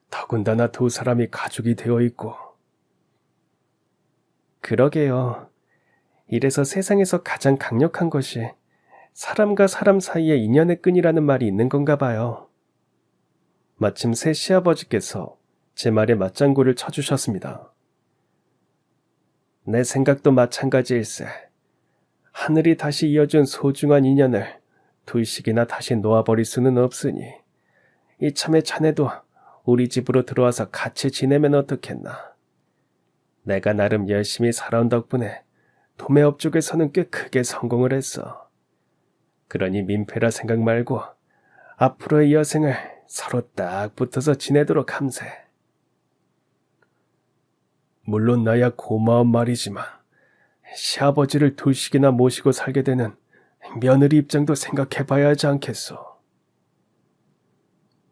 더군다나 두 사람이 가족이 되어 있고. 그러게요. 이래서 세상에서 가장 강력한 것이 사람과 사람 사이의 인연의 끈이라는 말이 있는 건가 봐요. 마침 새 시아버지께서 제 말에 맞장구를 쳐주셨습니다. 내 생각도 마찬가지일세. 하늘이 다시 이어준 소중한 인연을 둘씩이나 다시 놓아버릴 수는 없으니 이참에 자네도 우리 집으로 들어와서 같이 지내면 어떻겠나. 내가 나름 열심히 살아온 덕분에 도매업 쪽에서는 꽤 크게 성공을 했어. 그러니 민폐라 생각 말고 앞으로의 여생을 서로 딱 붙어서 지내도록 함세. 물론 나야 고마운 말이지만 시아버지를 둘씩이나 모시고 살게 되는 며느리 입장도 생각해봐야 하지 않겠소.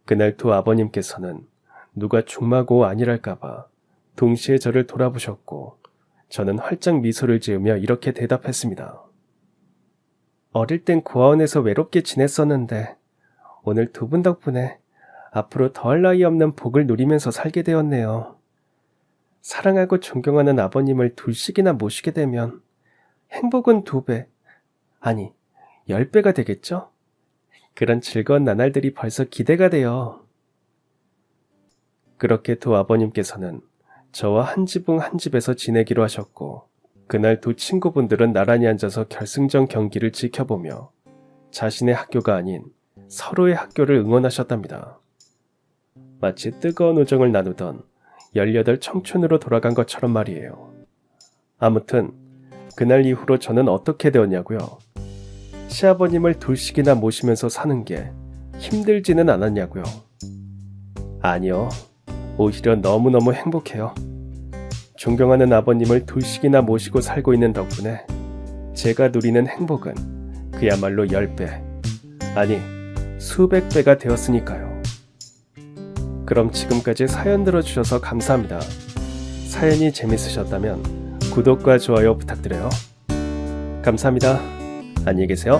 그날 두 아버님께서는 누가 중마고 아니랄까봐 동시에 저를 돌아보셨고 저는 활짝 미소를 지으며 이렇게 대답했습니다. 어릴 땐 고아원에서 외롭게 지냈었는데 오늘 두 분 덕분에 앞으로 더할 나위 없는 복을 누리면서 살게 되었네요. 사랑하고 존경하는 아버님을 둘씩이나 모시게 되면 행복은 2배, 아니 10배가 되겠죠? 그런 즐거운 나날들이 벌써 기대가 돼요. 그렇게 두 아버님께서는 저와 한 지붕 한 집에서 지내기로 하셨고 그날 두 친구분들은 나란히 앉아서 결승전 경기를 지켜보며 자신의 학교가 아닌 서로의 학교를 응원하셨답니다. 마치 뜨거운 우정을 나누던 18 청춘으로 돌아간 것처럼 말이에요. 아무튼 그날 이후로 저는 어떻게 되었냐고요? 시아버님을 둘씩이나 모시면서 사는 게 힘들지는 않았냐고요? 아니요. 오히려 너무너무 행복해요. 존경하는 아버님을 둘씩이나 모시고 살고 있는 덕분에 제가 누리는 행복은 그야말로 10배, 아니 수백 배가 되었으니까요. 그럼 지금까지 사연 들어주셔서 감사합니다. 사연이 재밌으셨다면 구독과 좋아요 부탁드려요. 감사합니다. 안녕히 계세요.